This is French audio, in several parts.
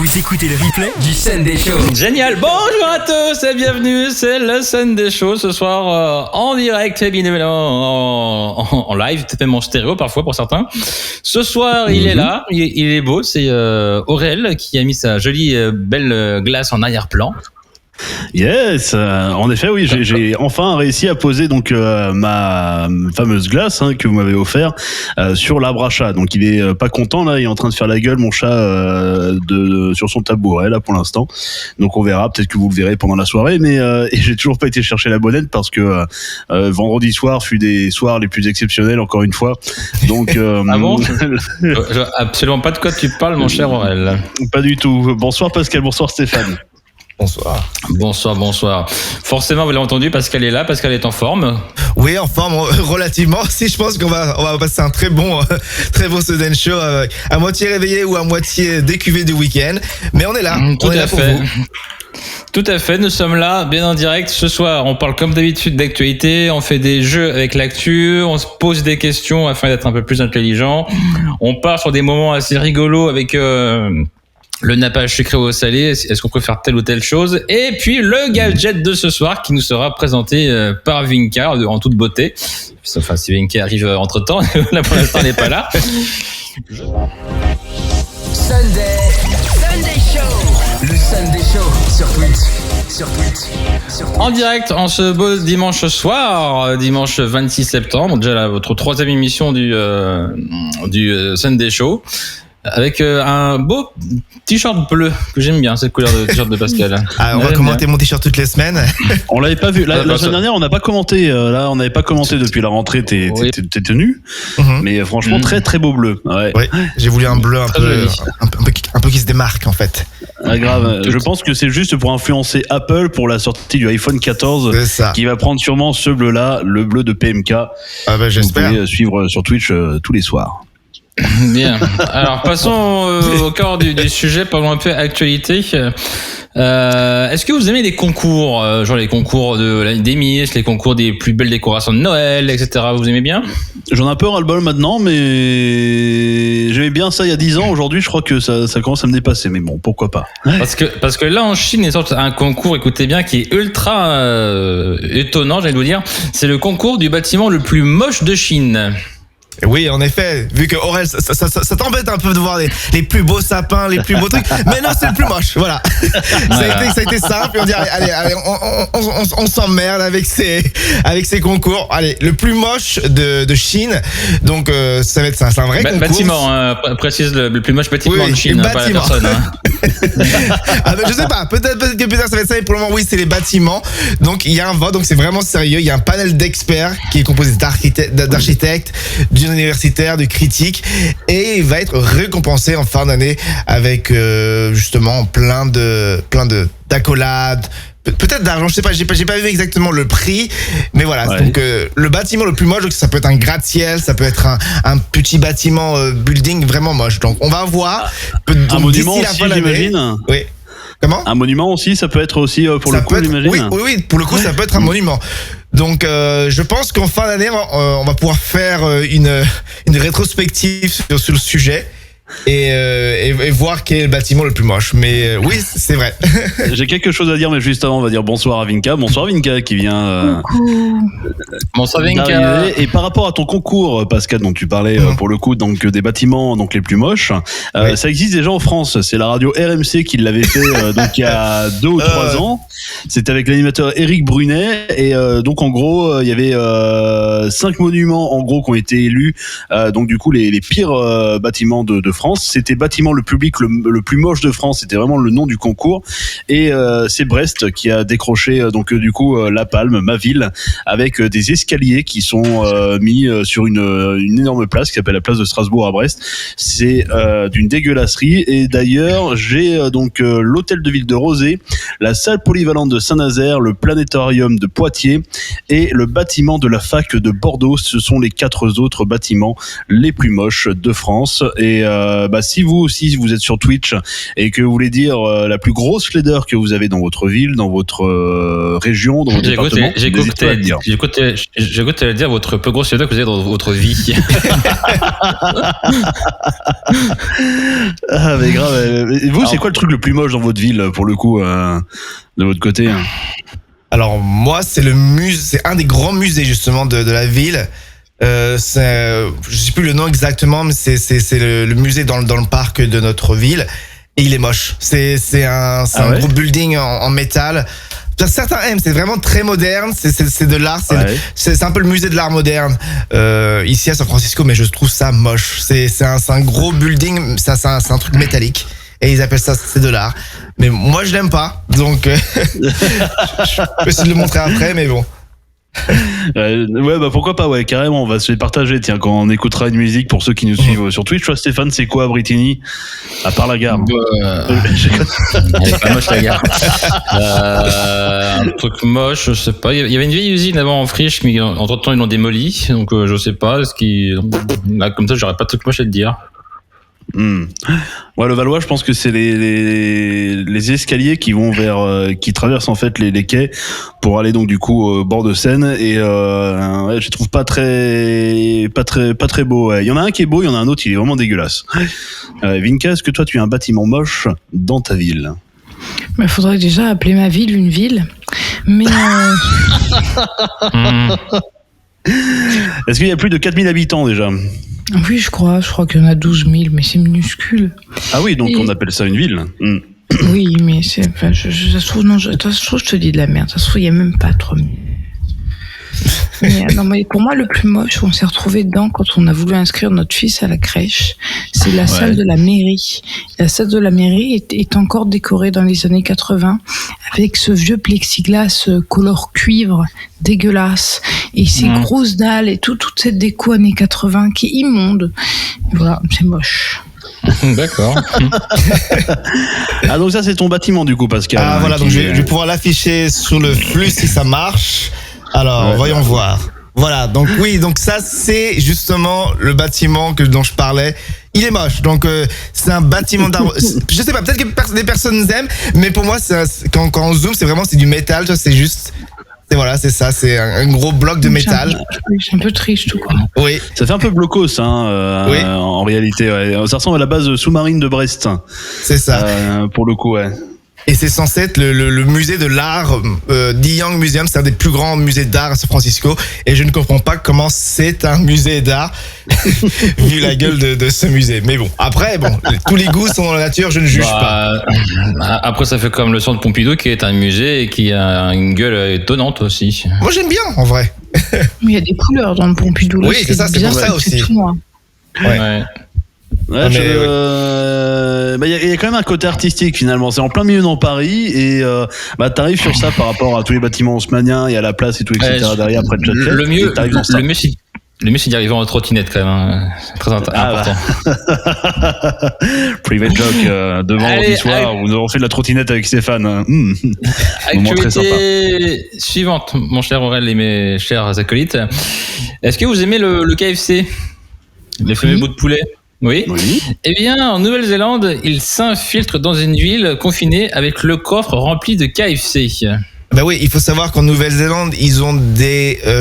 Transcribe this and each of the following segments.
Vous écoutez le replay du Sunday Show. Génial. Bonjour à tous et bienvenue. C'est le Sunday Show ce soir en direct et bien évidemment en live, peut-être même en stéréo parfois pour certains. Ce soir, il est là, il est beau. C'est Aurel qui a mis sa jolie belle glace en arrière-plan. Yes, en effet, oui, j'ai enfin réussi à poser donc ma fameuse glace que vous m'avez offert sur l'arbre à chat. Donc il est pas content là, il est en train de faire la gueule mon chat sur son tabouret là pour l'instant. Donc on verra, peut-être que vous le verrez pendant la soirée, mais et j'ai toujours pas été chercher la bonnette parce que vendredi soir fut des soirs les plus exceptionnels encore une fois. Donc ah bon absolument pas de quoi tu parles mon cher Aurel. Pas du tout. Bonsoir Pascal, bonsoir Stéphane. Bonsoir. Forcément, vous l'avez entendu, Pascal est là, Pascal est en forme. Oui, en forme, relativement. Si, je pense qu'on va passer un très bon Sunday Show, à moitié réveillé ou à moitié décuvé du week-end. Mais on est là, on est là pour vous. Tout à fait, nous sommes là, bien en direct. Ce soir, on parle comme d'habitude d'actualité, on fait des jeux avec l'actu, on se pose des questions afin d'être un peu plus intelligent. On part sur des moments assez rigolos avec... le nappage sucré ou salé, est-ce qu'on peut faire telle ou telle chose? Et puis le gadget de ce soir qui nous sera présenté par Vinka en toute beauté. Enfin, si Vinka arrive entre temps, là pour l'instant elle n'est pas là. Sunday Show. Le Sunday Show sur Twitch. En direct, en ce beau dimanche soir, dimanche 26 septembre, déjà là, votre troisième émission du Sunday Show. Avec un beau t-shirt bleu que j'aime bien, cette couleur de t-shirt de Pascal. Ah, on va commenter mon t-shirt toutes les semaines. On l'avait pas vu. La semaine dernière, on n'a pas commenté. Là, on n'avait pas commenté depuis la rentrée. T'es tenu, mais franchement très très beau bleu. Ouais. Oui, j'ai voulu un bleu un peu qui se démarque en fait. Ah, grave. Je pense que c'est juste pour influencer Apple pour la sortie du iPhone 14, qui va prendre sûrement ce bleu-là, le bleu de PMK. Ah bah j'espère. Vous pouvez suivre sur Twitch tous les soirs. Bien. Alors passons au cœur du sujet, parlons un peu actualité. Est-ce que vous aimez les concours, genre les concours des Miss, les concours des plus belles décorations de Noël, etc. Vous aimez bien? J'en ai un peu ras-le-bol maintenant, mais j'aimais bien ça il y a 10 ans. Aujourd'hui, je crois que ça commence à me dépasser, mais bon, pourquoi pas. Parce que là en Chine, il sort un concours, écoutez bien, qui est ultra étonnant, j'allais vous dire. C'est le concours du bâtiment le plus moche de Chine. Oui, en effet, vu que Aurel, ça t'embête un peu de voir les plus beaux sapins, les plus beaux trucs, mais non, c'est le plus moche, voilà. Ça a été simple, et on dit, allez, on s'emmerde avec ces concours. Allez, le plus moche de Chine, donc ça va être c'est un vrai concours. Bâtiment, précise le plus moche bâtiment de Chine, pas la personne. Ah ben, je sais pas, peut-être que plus tard ça va être ça, mais pour le moment, oui, c'est les bâtiments. Donc il y a un vote, donc c'est vraiment sérieux, il y a un panel d'experts qui est composé d'architectes, universitaires, de critiques, et il va être récompensé en fin d'année avec justement plein d'accolades, peut-être d'argent, je sais pas, j'ai pas vu exactement le prix, mais voilà. Ouais. Donc le bâtiment le plus moche, donc ça peut être un gratte-ciel, ça peut être un petit bâtiment building vraiment moche. Donc on va voir. Un monument aussi, j'imagine. Oui. Comment ? Un monument aussi, ça peut être aussi pour le coup, j'imagine. Oui, pour le coup, ça peut être un monument. Donc, je pense qu'en fin d'année, on va pouvoir faire une rétrospective sur le sujet. Et voir quel est le bâtiment le plus moche. Mais oui, c'est vrai. J'ai quelque chose à dire, mais juste avant, on va dire bonsoir à Vinka. Bonsoir Vinka qui vient. Bonsoir Vinka. Et par rapport à ton concours, Pascal, dont tu parlais pour le coup, donc des bâtiments donc les plus moches, oui. Ça existe déjà en France. C'est la radio RMC qui l'avait fait donc il y a 2 ou 3 ans. C'était avec l'animateur Éric Brunet et donc en gros il y avait 5 monuments en gros qui ont été élus. Donc du coup les pires bâtiments de France, c'était bâtiment le public le plus moche de France, c'était vraiment le nom du concours, et c'est Brest qui a décroché donc du coup la palme, ma ville, avec des escaliers qui sont mis sur une énorme place qui s'appelle la place de Strasbourg à Brest. C'est d'une dégueulasserie, et d'ailleurs j'ai donc l'hôtel de ville de Rozay, la salle polyvalente de Saint-Nazaire, le planétorium de Poitiers et le bâtiment de la fac de Bordeaux. Ce sont les 4 autres bâtiments les plus moches de France. Et si vous aussi vous êtes sur Twitch et que vous voulez dire la plus grosse laideur que vous avez dans votre ville, dans votre région, dans votre département, j'ai écouté J'ai cru que tu allais dire votre plus gros succès que vous avez dans votre vie. Ah, mais grave. Et vous, c'est quoi le truc le plus moche dans votre ville, pour le coup, de votre côté? Alors moi, c'est un des grands musées justement de la ville. Je sais plus le nom exactement, mais c'est le musée dans le parc de notre ville. Et il est moche. C'est un gros building en métal. Certains aiment, c'est vraiment très moderne, c'est de l'art, c'est un peu le musée de l'art moderne ici à San Francisco, mais je trouve ça moche. C'est un gros building, c'est un truc métallique et ils appellent ça c'est de l'art. Mais moi je l'aime pas, donc je peux essayer de le montrer après, mais bon. Ouais, bah pourquoi pas, ouais, carrément, on va se les partager, tiens, quand on écoutera une musique pour ceux qui nous suivent sur Twitch. Toi, Stéphane, c'est quoi à Brittany, à part la gare? Elle est pas moche, la gare. Un truc moche, je sais pas. Il y avait une vieille usine avant en friche, mais entre temps ils l'ont démolie, donc je sais pas. Là, comme ça, j'aurais pas de truc moche à te dire. Ouais, le Valois, je pense que c'est les escaliers qui vont qui traversent en fait les quais pour aller donc du coup au bord de Seine, et je trouve pas très beau. Ouais. Il y en a un qui est beau, il y en a un autre, il est vraiment dégueulasse. Vinka, est-ce que toi tu as un bâtiment moche dans ta ville? Il faudrait déjà appeler ma ville une ville, mais Est-ce qu'il y a plus de 4000 habitants déjà? oui, je crois qu'il y en a 12 000, mais c'est minuscule. Ah oui, donc on appelle ça une ville. Oui, mais ça se trouve, non, je te dis de la merde. Ça se trouve, il n'y a même pas 3000. Mais pour moi, le plus moche, on s'est retrouvé dedans quand on a voulu inscrire notre fils à la crèche, c'est la salle de la mairie. La salle de la mairie est encore décorée dans les années 80 avec ce vieux plexiglas couleur cuivre dégueulasse et ces grosses dalles et toute cette déco années 80 qui est immonde. Et voilà, c'est moche. D'accord. Ah, donc ça c'est ton bâtiment du coup, Pascal. Ah voilà, donc je vais pouvoir l'afficher sur le flux si ça marche. Alors, voyons voir. Voilà, donc oui, donc ça c'est justement le bâtiment dont je parlais. Il est moche, donc c'est un bâtiment d'arbre. Je sais pas, peut-être que des personnes aiment, mais pour moi, quand on zoome, c'est du métal, tu vois, c'est juste... C'est ça, c'est un gros bloc de métal. C'est un peu triste, tout quoi. Oui. Ça fait un peu blocos, en réalité. Ouais. Ça ressemble à la base sous-marine de Brest. C'est ça. Pour le coup, ouais. Et c'est censé être le musée de l'art, Young Museum, c'est un des plus grands musées d'art à San Francisco. Et je ne comprends pas comment c'est un musée d'art, vu la gueule de ce musée. Mais bon, après, tous les goûts sont dans la nature, je ne juge pas. Après, ça fait comme le centre Pompidou, qui est un musée et qui a une gueule étonnante aussi. Moi, j'aime bien, en vrai. Mais il y a des couleurs dans le Pompidou. Là, oui, c'est ça, c'est pour ça aussi. C'est tout noir. Ouais. Ouais, il y a quand même un côté artistique finalement. C'est en plein milieu dans Paris et t'arrives sur ça par rapport à tous les bâtiments haussmanniens, il y a la place et tout, etc. derrière près de Châtelet. Le mieux, c'est d'y arriver en trottinette quand même. C'est très important. Private joke de vendredi soir où nous avons fait de la trottinette avec Stéphane. Actualité suivante, mon cher Aurel et mes chers acolytes. Est-ce que vous aimez le KFC? Les fameux bouts de poulet? Oui. Eh bien, en Nouvelle-Zélande, ils s'infiltrent dans une ville confinée avec le coffre rempli de KFC. Bah oui, il faut savoir qu'en Nouvelle-Zélande, ils ont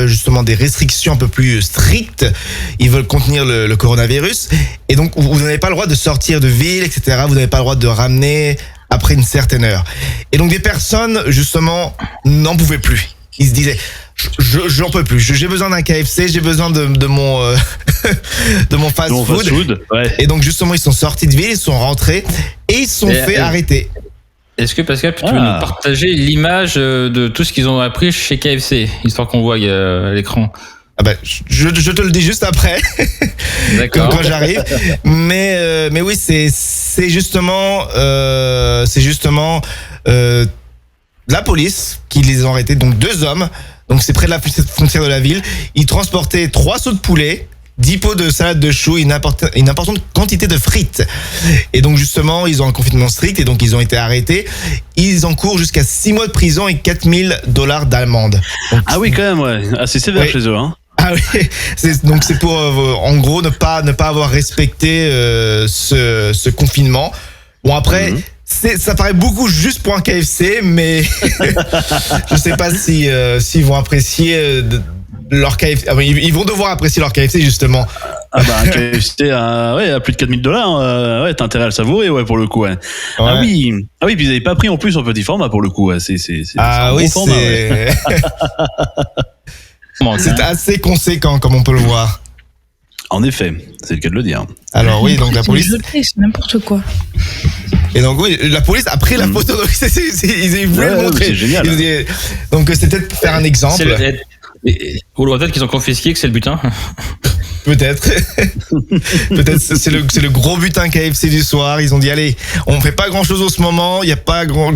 justement des restrictions un peu plus strictes. Ils veulent contenir le coronavirus. Et donc, vous n'avez pas le droit de sortir de ville, etc. Vous n'avez pas le droit de ramener après une certaine heure. Et donc, des personnes, justement, n'en pouvaient plus. Ils se disaient... J'en peux plus. J'ai besoin d'un KFC, j'ai besoin de mon de mon fast food. Ouais. Et donc justement, ils sont sortis de ville, ils sont rentrés et ils se sont fait arrêter. Est-ce que Pascal, tu veux nous partager l'image de tout ce qu'ils ont appris chez KFC, histoire qu'on voit à l'écran? Ah bah, je te le dis juste après. D'accord. Quand j'arrive. Mais oui, c'est justement la police qui les a arrêtés. Donc 2 hommes. Donc c'est près de la frontière de la ville. Ils transportaient 3 seaux de poulet, 10 pots de salade de choux, une importante quantité de frites. Et donc justement, ils ont un confinement strict et donc ils ont été arrêtés. Ils encourent jusqu'à 6 mois de prison et $4,000 d'amende. Donc, oui, quand même, ouais. Assez sévère chez eux, hein. Ah oui, donc c'est pour en gros ne pas avoir respecté ce confinement. Bon après. Ça paraît beaucoup juste pour un KFC, mais je sais pas s'ils vont apprécier leur KFC. Ils vont devoir apprécier leur KFC justement. Ah bah un KFC à plus de $4,000, ouais, t'as intérêt à le savourer, ouais, pour le coup, ouais. Ah oui, puis ils avaient pas pris en plus en petit format pour le coup, ouais. C'est un oui, bon format, ouais. C'est assez conséquent comme on peut le voir. En effet, c'est le cas de le dire. Alors oui, donc la police. C'est n'importe quoi. Et donc oui, la police a pris la photo, donc ils voulaient le montrer. C'est génial. Donc c'était pour faire un exemple. Ou peut-être qu'ils ont confisqué que c'est le butin. Peut-être. Peut-être c'est le gros butin KFC du soir. Ils ont dit allez, on fait pas grand chose en ce moment. Il y a pas grand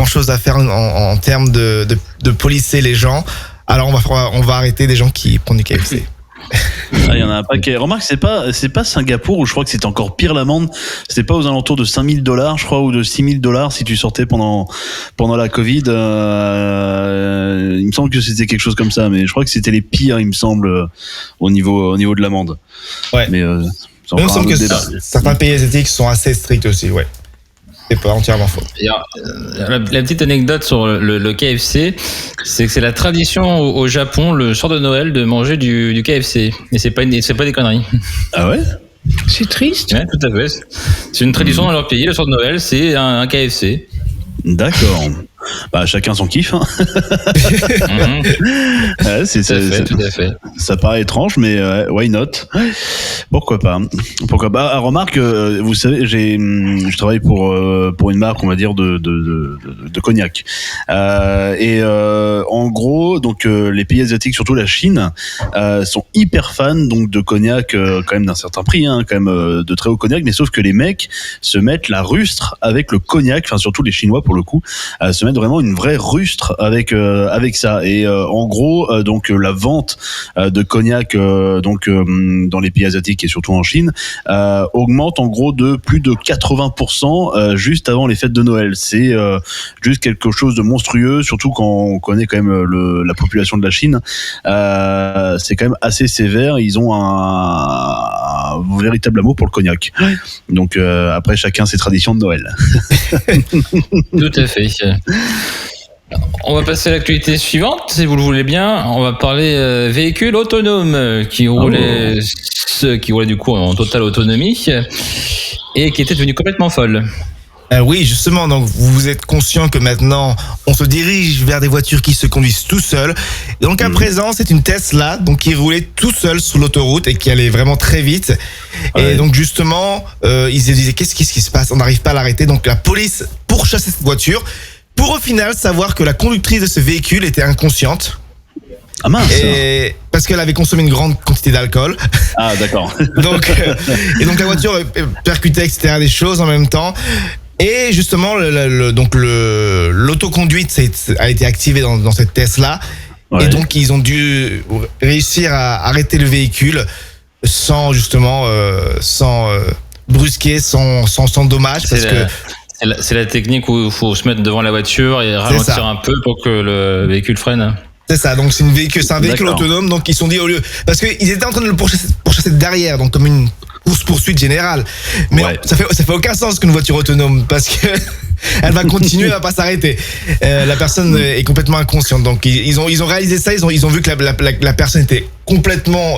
chose à faire en termes de policer les gens. Alors on va arrêter des gens qui prennent du KFC. Il y en a un paquet. Remarque, c'est pas Singapour où je crois que c'était encore pire l'amende. C'était pas aux alentours de $5,000, je crois, ou de $6,000 si tu sortais pendant la Covid. Il me semble que c'était quelque chose comme ça, mais je crois que c'était les pires, il me semble, au niveau de l'amende. Ouais. Mais c'est encore un autre débat. Certains pays asiatiques sont assez stricts aussi, ouais. C'est pas entièrement faux. La petite anecdote sur le KFC, c'est que c'est la tradition au Japon le soir de Noël de manger du KFC. Et c'est pas des conneries. Ah ouais? C'est triste. Ouais, tout à fait. C'est une tradition dans leur pays. Le soir de Noël, c'est un KFC. D'accord. Bah chacun son kiff. Hein. Ouais, tout à fait. Ça paraît étrange, mais why not? Pourquoi pas? Ah, remarque, vous savez, je travaille pour une marque, on va dire de cognac. En gros, donc les pays asiatiques, surtout la Chine, sont hyper fans donc de cognac, quand même d'un certain prix, hein, quand même de très haut cognac, mais sauf que les mecs se mettent la rustre avec le cognac, enfin surtout les Chinois pour le coup, se mettent vraiment une vraie rustre avec ça. Et en gros, donc la vente de cognac dans les pays asiatiques et surtout en Chine augmente en gros de plus de 80% juste avant les fêtes de Noël. C'est juste quelque chose de monstrueux, surtout quand on connaît quand même la population de la Chine. C'est quand même assez sévère. Ils ont un véritable amour pour le cognac. Donc après, chacun ses traditions de Noël. Tout à fait. On va passer à l'actualité suivante, si vous le voulez bien. On va parler véhicules autonomes qui roulaient du coup en totale autonomie et qui étaient devenus complètement folles. Oui, justement, donc vous êtes conscient que maintenant on se dirige vers des voitures qui se conduisent tout seuls. Donc à présent, c'est une Tesla donc qui roulait tout seul sur l'autoroute et qui allait vraiment très vite. Ouais. Et donc justement, ils se disaient qu'est-ce qui se passe? On n'arrive pas à l'arrêter. Donc la police pourchassait cette voiture pour au final savoir que la conductrice de ce véhicule était inconsciente. Ah mince. Et parce qu'elle avait consommé une grande quantité d'alcool. Ah d'accord. donc la voiture percutait etc. des choses en même temps. Et justement, l'autoconduite a été activée dans cette Tesla. Ouais. Et donc, ils ont dû réussir à arrêter le véhicule sans brusquer, sans dommage. C'est la technique où il faut se mettre devant la voiture et ralentir un peu pour que le véhicule freine. C'est ça, donc c'est un véhicule autonome, donc ils se sont dit au lieu... Parce qu'ils étaient en train de le pourchasser derrière, donc comme une course-poursuite générale. Mais ça fait aucun sens qu'une voiture autonome, parce que elle va continuer, elle va pas s'arrêter. La personne est complètement inconsciente, donc ils ont réalisé ça, ils ont vu que la personne était complètement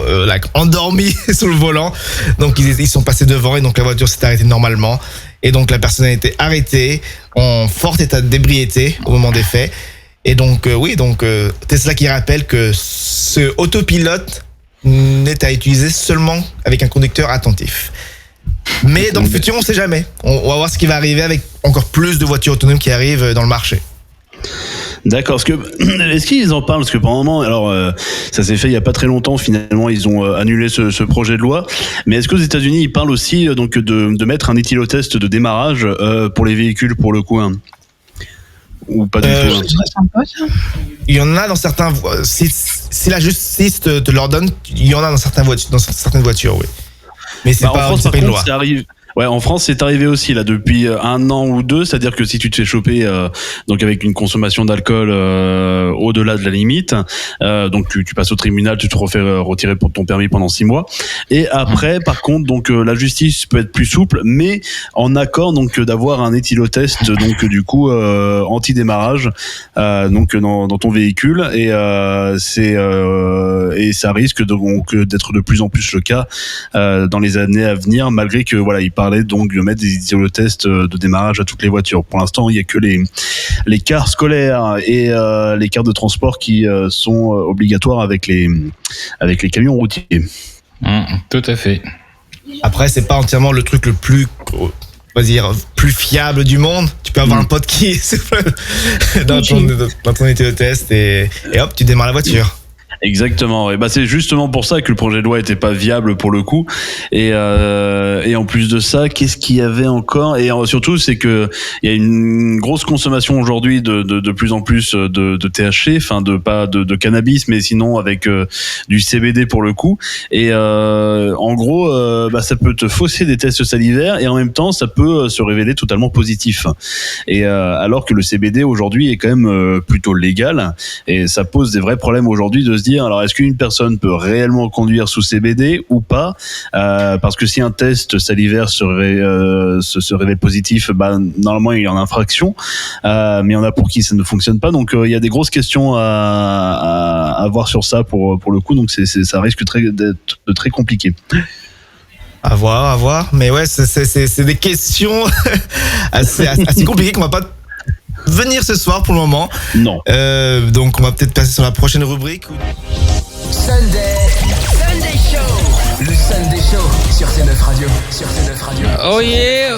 endormie sur le volant, donc ils sont passés devant et donc la voiture s'est arrêtée normalement. Et donc la personne a été arrêtée en fort état d'ébriété au moment des faits. Et donc Tesla qui rappelle que ce autopilote n'est à utiliser seulement avec un conducteur attentif. Mais dans le futur, on ne sait jamais. On va voir ce qui va arriver avec encore plus de voitures autonomes qui arrivent dans le marché. D'accord. Est-ce qu'ils en parlent? Parce que pendant un moment, alors ça s'est fait il y a pas très longtemps. Finalement, ils ont annulé ce projet de loi. Mais est-ce qu'aux États-Unis, ils parlent aussi donc de mettre un éthylotest de démarrage pour les véhicules pour le coup, hein? Ou pas du tout? Il y en a dans certains. Si la justice te l'ordonne, il y en a dans certaines voitures, oui. Mais c'est pas une loi. Ouais, en France, c'est arrivé aussi là depuis 1 an ou 2, c'est-à-dire que si tu te fais choper donc avec une consommation d'alcool au-delà de la limite, donc tu passes au tribunal, tu te refais retirer pour ton permis pendant 6 mois. Et après, par contre, donc la justice peut être plus souple, mais en accord donc d'avoir un éthylotest donc du coup anti-démarrage donc dans ton véhicule et ça risque donc d'être de plus en plus le cas dans les années à venir, malgré que voilà, il parlait donc de mettre des éthylotests de démarrage à toutes les voitures. Pour l'instant, il y a que les cars scolaires et les cars de transport qui sont obligatoires avec les camions routiers. Tout à fait. Après, c'est pas entièrement le truc le plus, on va dire, plus fiable du monde. Tu peux avoir un pote qui dans ton éthylotest et hop, tu démarres la voiture. Exactement. Et bah c'est justement pour ça que le projet de loi était pas viable pour le coup. Et en plus de ça, qu'est-ce qu'il y avait encore ? Et surtout, c'est que il y a une grosse consommation aujourd'hui de plus en plus de THC, enfin de cannabis, mais sinon avec du CBD pour le coup. Et en gros, ça peut te fausser des tests salivaires et en même temps, ça peut se révéler totalement positif. Et alors que le CBD aujourd'hui est quand même plutôt légal et ça pose des vrais problèmes aujourd'hui de se dire, alors est-ce qu'une personne peut réellement conduire sous CBD ou pas, parce que si un test salivaire se révèle positif, normalement il y a une infraction, mais il y en a pour qui ça ne fonctionne pas, donc il y a des grosses questions à avoir sur ça pour le coup, donc ça risque d'être très compliqué. À voir, mais ouais, c'est des questions assez compliquées qu'on va pas venir ce soir pour le moment. Non. Donc on va peut-être passer sur la prochaine rubrique. Sunday Show. Le Sunday Show sur C9 Radio. Oh yeah,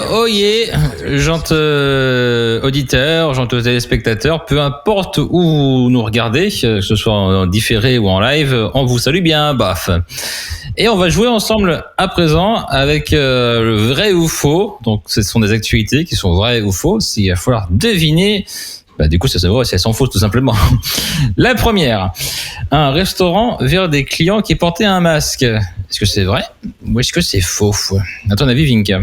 auditeurs, gentils téléspectateurs, peu importe où vous nous regardez, que ce soit en différé ou en live, on vous salue bien, baf. Et on va jouer ensemble à présent avec le vrai ou faux. Donc ce sont des actualités qui sont vraies ou fausses. Il va falloir deviner. Du coup, ça se voit si elles sont fausses, tout simplement. La première. Un restaurant vire des clients qui portaient un masque. Est-ce que c'est vrai ou est-ce que c'est faux ? À ton avis, Vinka ?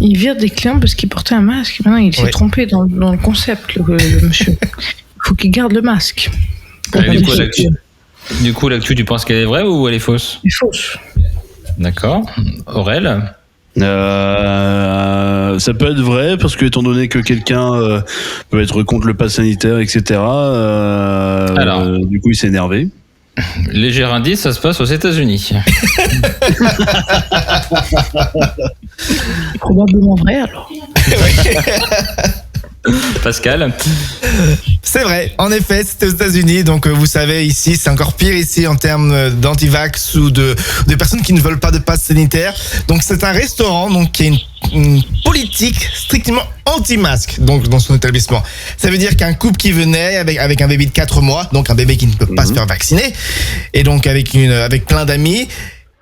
Il vire des clients parce qu'il portait un masque. Maintenant, il s'est trompé dans le concept, le monsieur. Il faut qu'il garde le masque. Du coup, l'actu, tu penses qu'elle est vraie ou elle est fausse ? Elle est fausse. D'accord. Aurel ? Ça peut être vrai parce que étant donné que quelqu'un peut être contre le pass sanitaire, etc. Du coup, il s'est énervé. Léger indice, ça se passe aux États-Unis. Probablement vrai alors. Pascal. C'est vrai, en effet, c'était aux États-Unis, donc vous savez, ici, c'est encore pire ici en termes d'anti-vax ou de personnes qui ne veulent pas de passe sanitaire. Donc c'est un restaurant donc qui a une politique strictement anti-masque donc dans son établissement. Ça veut dire qu'un couple qui venait avec un bébé de 4 mois, donc un bébé qui ne peut pas se faire vacciner, et donc avec plein d'amis.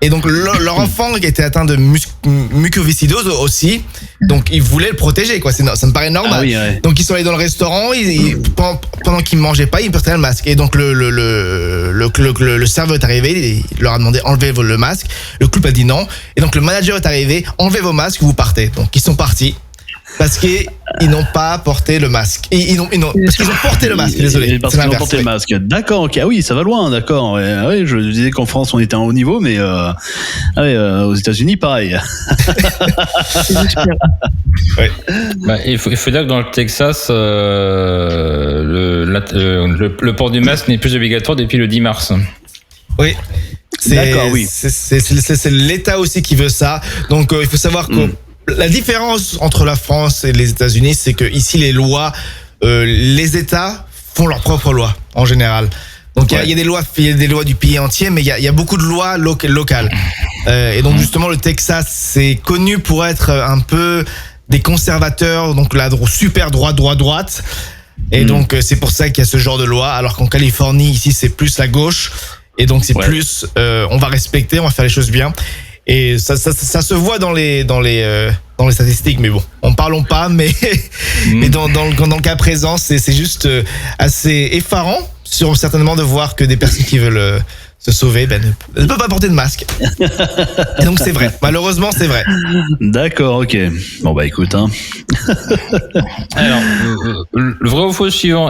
Et donc leur enfant était atteint de mucoviscidose aussi, donc ils voulaient le protéger quoi. Ça me paraît normal. Ah oui, ouais. Donc ils sont allés dans le restaurant, pendant qu'ils mangeaient pas, ils portaient le masque. Et donc le serveur est arrivé, il leur a demandé enlevez le masque. Le couple a dit non. Et donc le manager est arrivé, enlevez vos masques, vous partez. Donc ils sont partis. Parce qu'ils n'ont pas porté le masque. Parce qu'ils ont porté le masque, désolé. Parce qu'ils ont porté le masque. D'accord, ok. Ah oui, ça va loin, d'accord. Ouais, je disais qu'en France, on était à un haut niveau, mais aux États-Unis, pareil. Ouais. Il faut dire que dans le Texas, le port du masque n'est plus obligatoire depuis le 10 mars. Oui. D'accord, oui. C'est l'État aussi qui veut ça. Donc, il faut savoir que la différence entre la France et les États-Unis, c'est que ici les lois, les États font leurs propres lois en général. Donc il y a des lois du pays entier, mais il y a beaucoup de lois locales. Et donc justement le Texas, c'est connu pour être un peu des conservateurs, donc la super droite. Et donc c'est pour ça qu'il y a ce genre de loi. Alors qu'en Californie, ici c'est plus la gauche. Et donc c'est plus, on va respecter, on va faire les choses bien. Et ça se voit dans les statistiques, mais bon, en parlons pas, mais dans le cas présent, c'est juste assez effarant, certainement de voir que des personnes qui veulent se sauver, ne peut pas porter de masque. Et donc c'est vrai. Malheureusement, c'est vrai. D'accord, ok. Bon bah écoute, hein. Alors, le vrai ou faux suivant.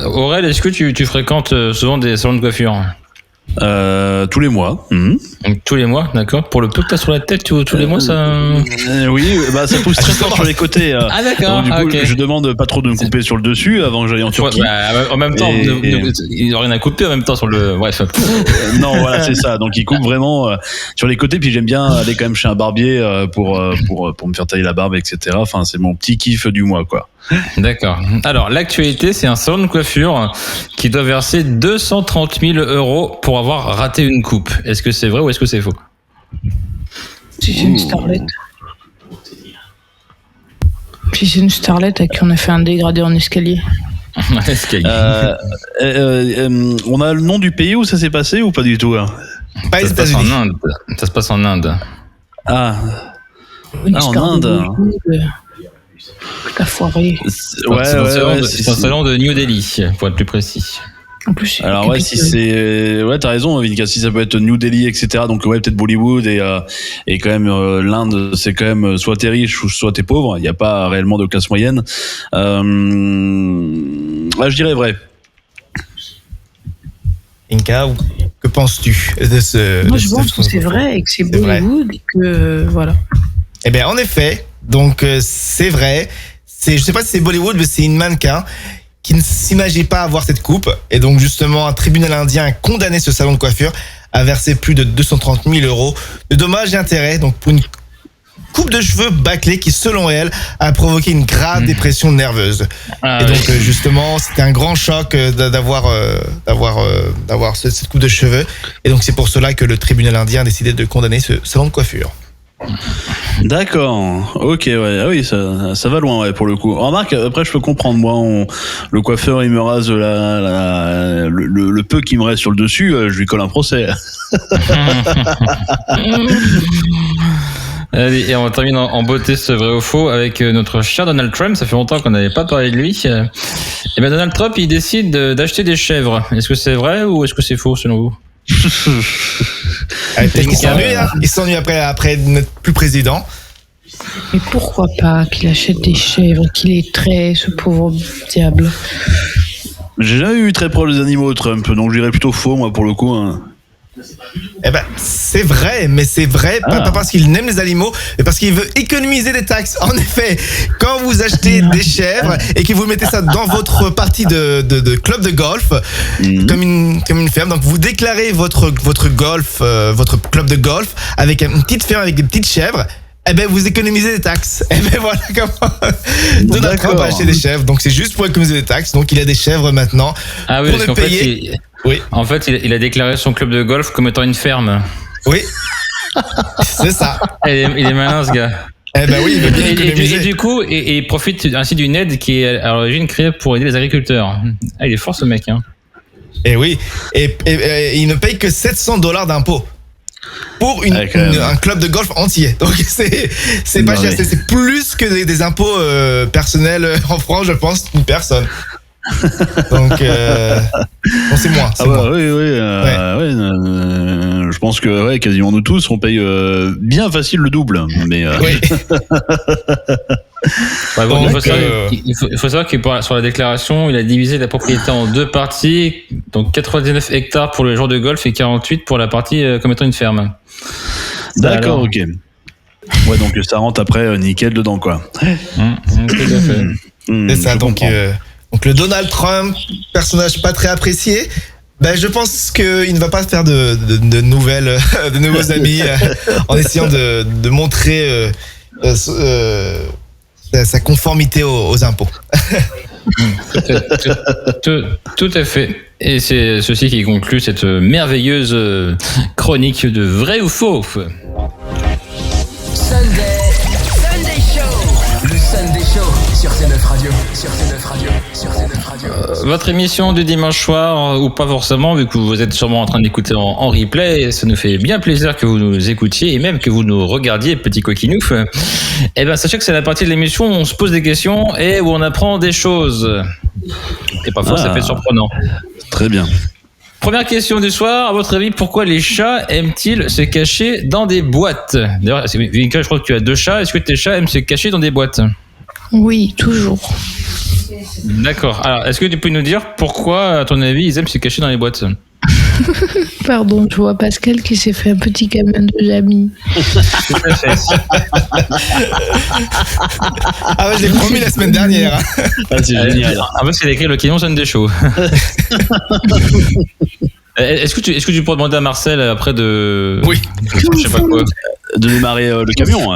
Aurel, est-ce que tu fréquentes souvent des salons de coiffure? Tous les mois. Donc, tous les mois, d'accord. Pour le peu que t'as sur la tête, tous les mois, ça. Oui, bah ça pousse très fort sur les côtés. Ah d'accord. Donc, du coup, ok. je demande pas trop de me couper sur le dessus avant que j'aille en Turquie. Ouais, bah, en même temps, il n'y a rien à couper en même temps sur le. Bref. Non, voilà, c'est ça. Donc il coupe vraiment sur les côtés. Puis j'aime bien aller quand même chez un barbier pour me faire tailler la barbe, etc. Enfin, c'est mon petit kiff du mois, quoi. D'accord. Alors, l'actualité, c'est un salon de coiffure qui doit verser 230 000 € pour avoir raté une coupe. Est-ce que c'est vrai ou est-ce que c'est faux? Si c'est une starlette. Si c'est une starlette à qui on a fait un dégradé en escalier. On a le nom du pays où ça s'est passé ou pas du tout, hein? Pas les Ça se passe États-Unis. en Inde. Ça se passe en Inde. Ah, Une en star de Inde. Hollywood. T'as foiré. C'est un salon de New Delhi, pour être plus précis. En plus, c'est Alors ouais, si c'est t'as raison, Vinka, si ça peut être New Delhi, etc. Donc ouais, peut-être Bollywood et quand même l'Inde, c'est quand même soit t'es riche ou soit t'es pauvre. Il n'y a pas réellement de classe moyenne. Je dirais vrai. Inka, que penses-tu de ce... Moi, de je ce- pense que c'est vrai et que c'est vrai. Bollywood et que voilà. Eh bien, en effet, donc c'est vrai. Je sais pas si c'est Bollywood, mais c'est une mannequin qui ne s'imaginait pas avoir cette coupe. Et donc, justement, un tribunal indien a condamné ce salon de coiffure à verser plus de 230 000 € de dommages et intérêts. Donc, pour une coupe de cheveux bâclée qui, selon elle, a provoqué une grave dépression nerveuse. Ah, Et donc, oui. justement, c'était un grand choc d'avoir cette coupe de cheveux. Et donc, c'est pour cela que le tribunal indien a décidé de condamner ce salon de coiffure. D'accord. Ok, ouais. Ah oui, ça va loin, ouais, pour le coup. Remarque, après, je peux comprendre. Moi, le coiffeur, il me rase le peu qui me reste sur le dessus, je lui colle un procès. Allez, et on termine en beauté ce vrai ou faux avec notre cher Donald Trump. Ça fait longtemps qu'on n'avait pas parlé de lui. Et ben Donald Trump, il décide d'acheter des chèvres. Est-ce que c'est vrai ou est-ce que c'est faux selon vous? Peut-être qu'il s'ennuie, hein. Il s'ennuie après n'être plus président. Mais pourquoi pas qu'il achète des chèvres, qu'il les traite, ce pauvre diable. J'ai jamais eu très proche des animaux, Trump, donc je dirais plutôt faux, moi, pour le coup. Hein. Eh ben, c'est vrai, mais c'est vrai pas parce qu'il aime les animaux, mais parce qu'il veut économiser des taxes. En effet, quand vous achetez des chèvres et que vous mettez ça dans votre partie de club de golf, comme une ferme, donc vous déclarez votre golf, votre club de golf avec une petite ferme avec des petites chèvres. Eh ben, vous économisez des taxes. Eh ben, voilà comment Donald Trump a acheté des chèvres. Donc, c'est juste pour économiser des taxes. Donc, il a des chèvres maintenant. Ah oui, pour parce ne qu'en payer. fait, Oui. en fait, il a déclaré son club de golf comme étant une ferme. Oui. C'est ça. Il est malin, ce gars. Eh ben oui, il veut bien Et économiser. du coup, il profite ainsi d'une aide qui est à l'origine créée pour aider les agriculteurs. Ah, il est fort ce mec, hein. Et oui. Et il ne paye que $700 d'impôts. Pour un club de golf entier. Donc c'est pas cher, c'est plus que des impôts personnels en France, je pense, une personne. Donc bon, c'est moi. Ah bah oui, je pense que quasiment nous tous, on paye bien facile le double. Mais Oui. Ouais, bon, Donc, il faut savoir que sur la déclaration, il a divisé la propriété en deux parties, donc 99 hectares pour le jour de golf et 48 pour la partie comme étant une ferme. D'accord, Alors. ok. Ouais, donc ça rentre après nickel dedans, quoi. Tout à fait. C'est ça. Je Donc comprends. le Donald Trump, personnage pas très apprécié. Ben, je pense qu'il ne va pas faire de nouveaux amis en essayant de montrer sa conformité aux impôts. Tout à fait. Et c'est ceci qui conclut cette merveilleuse chronique de vrai ou faux. Sunday Show. Le Sunday Show sur C9 Radio. Sur C9 Radio. Sur C9 Radio. Votre émission du dimanche soir, ou pas forcément, vu que vous êtes sûrement en train d'écouter en replay, ça nous fait bien plaisir que vous nous écoutiez et même que vous nous regardiez, petit coquinouf. Eh ben, sachez que c'est la partie de l'émission où on se pose des questions et où on apprend des choses. Et parfois, ça fait surprenant. Très bien. Première question du soir. À votre avis, pourquoi les chats aiment-ils se cacher dans des boîtes? D'ailleurs, Vinka, je crois que tu as 2 chats. Est-ce que tes chats aiment se cacher dans des boîtes? Oui, toujours. D'accord. Alors, est-ce que tu peux nous dire pourquoi, à ton avis, ils aiment se cacher dans les boîtes? Pardon, je vois Pascal qui s'est fait un petit camion de Jamy. Tout à fait. Ah ouais, je l'ai promis la semaine dernière. Ah, c'est génial. En fait, c'est écrit le camion Sunday Show. Est-ce que tu pourrais demander à Marcel après de. Oui. Je sais pas quoi. De démarrer le camion.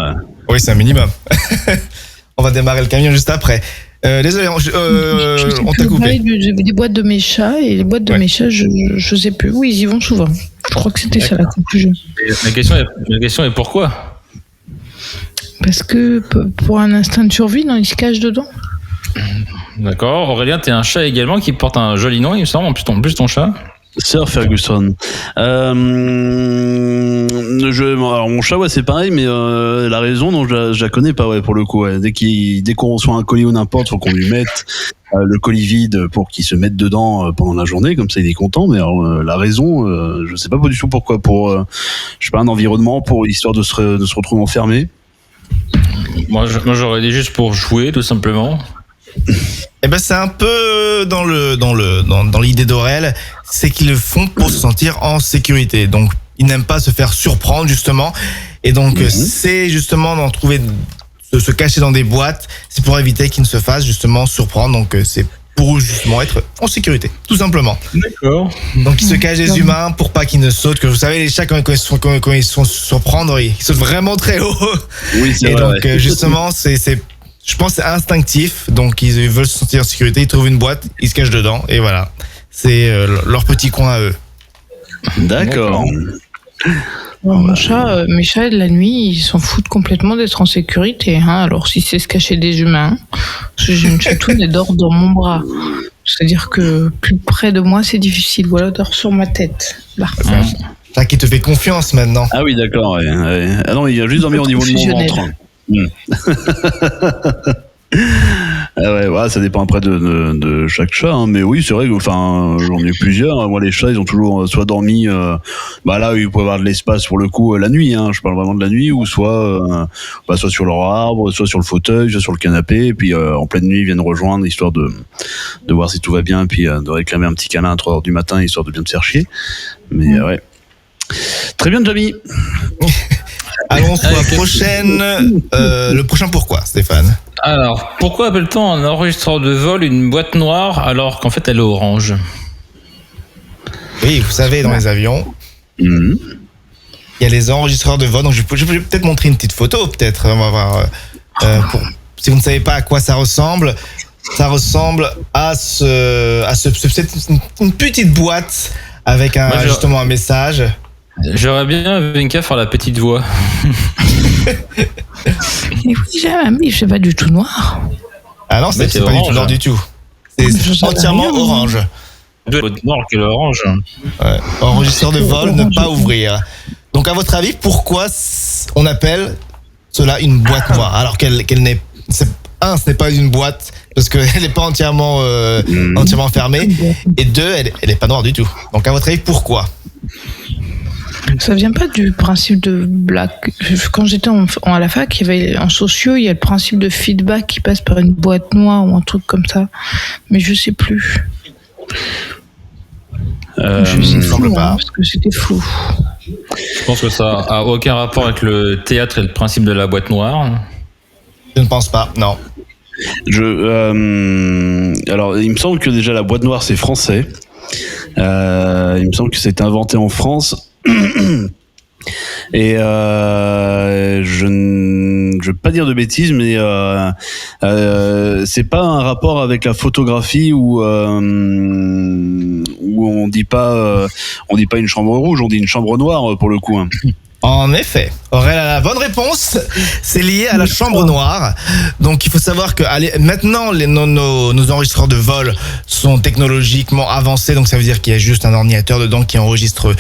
Oui, c'est un minimum. On va démarrer le camion juste après. Désolé, on t'a coupé. Des boîtes de mes chats, et les boîtes de mes chats, je sais plus. Oui, ils y vont souvent. Je crois que c'était ça la conclusion. La question est pourquoi? Parce que pour un instinct de survie, non, ils se cachent dedans. D'accord. Aurélien, t'es un chat également qui porte un joli nom, il me semble, en plus ton chat. Sir Ferguson. Alors mon chat, ouais, c'est pareil, mais la raison, non, je la connais pas, ouais, pour le coup. Ouais. Dès qu'on reçoit un colis ou n'importe, faut qu'on lui mette le colis vide pour qu'il se mette dedans pendant la journée, comme ça il est content. Mais alors, la raison, je sais pas du tout pourquoi. Pour, je sais pas, un environnement, pour histoire de se retrouver enfermé. Moi, j'aurais dit juste pour jouer, tout simplement. Eh ben, c'est un peu dans l'idée d'Aurel, c'est qu'ils le font pour se sentir en sécurité. Donc, ils n'aiment pas se faire surprendre, justement. Et donc, c'est justement d'en trouver, de se cacher dans des boîtes, c'est pour éviter qu'ils ne se fassent justement surprendre. Donc, c'est pour justement être en sécurité, tout simplement. D'accord. Donc, ils se cachent des humains pour pas qu'ils ne sautent. Que vous savez, les chats, quand ils se font surprendre, ils sautent vraiment très haut. Oui, c'est Et vrai. donc, justement, je pense que c'est instinctif, donc ils veulent se sentir en sécurité, ils trouvent une boîte, ils se cachent dedans, et voilà. C'est leur petit coin à eux. D'accord. Mes chats, la nuit, ils s'en foutent complètement d'être en sécurité. Hein. Alors, si c'est se cacher des humains, parce que j'ai une chatoune, elle dort dans mon bras. C'est-à-dire que plus près de moi, c'est difficile. Voilà, elle dort sur ma tête. Là. Ça qui te fait confiance maintenant. Ah oui, d'accord. Ouais. Ah non, il y a juste dormir au niveau de mon ventre. Ah ouais, ça dépend après de chaque chat, hein. Mais oui, c'est vrai que, enfin, j'en ai plusieurs. Moi, les chats, ils ont toujours soit dormi, là, ils peuvent avoir de l'espace pour le coup la nuit, hein. Je parle vraiment de la nuit, ou soit sur leur arbre, soit sur le fauteuil, soit sur le canapé, et puis en pleine nuit, ils viennent rejoindre, histoire de voir si tout va bien, puis de réclamer un petit câlin à 3h du matin, histoire de bien te faire chier. Mais ouais. Très bien, Jamie. Allons sur la prochaine. Le prochain pourquoi, Stéphane? Alors, pourquoi appelle-t-on un enregistreur de vol une boîte noire alors qu'en fait elle est orange? Oui, vous savez, dans les avions, il y a les enregistreurs de vol. Donc, je vais peut-être montrer une petite photo, peut-être. On va voir. Si vous ne savez pas à quoi ça ressemble à c'est une petite boîte avec justement un message. J'aurais bien Vinka faire la petite voix. Mais oui, mais c'est pas du tout noir. Ah non, c'est pas du tout noir du tout. C'est entièrement orange. Noir que l'orange. Ouais. Enregistreur de vol, ne pas ouvrir. Donc, à votre avis, pourquoi on appelle cela une boîte noire alors qu'elle n'est... ce n'est pas une boîte parce qu'elle n'est pas entièrement fermée. Et 2, elle n'est pas noire du tout. Donc, à votre avis, pourquoi? Ça vient pas du principe de black. Quand j'étais à la fac, il y avait en sociaux, il y a le principe de feedback qui passe par une boîte noire ou un truc comme ça. Mais je sais plus. Je sais flou, parce que c'était flou. Je pense que ça a aucun rapport avec le théâtre et le principe de la boîte noire. Je ne pense pas, non. Alors, il me semble que déjà la boîte noire c'est français. Il me semble que c'est inventé en France. Et je ne veux pas dire de bêtises, mais c'est pas un rapport avec la photographie où on dit pas une chambre rouge, on dit une chambre noire pour le coup. Hein. En effet, Aurel a la bonne réponse. C'est lié à la chambre noire. Donc il faut savoir que maintenant nos enregistreurs de vol sont technologiquement avancés. Donc ça veut dire qu'il y a juste un ordinateur dedans qui enregistre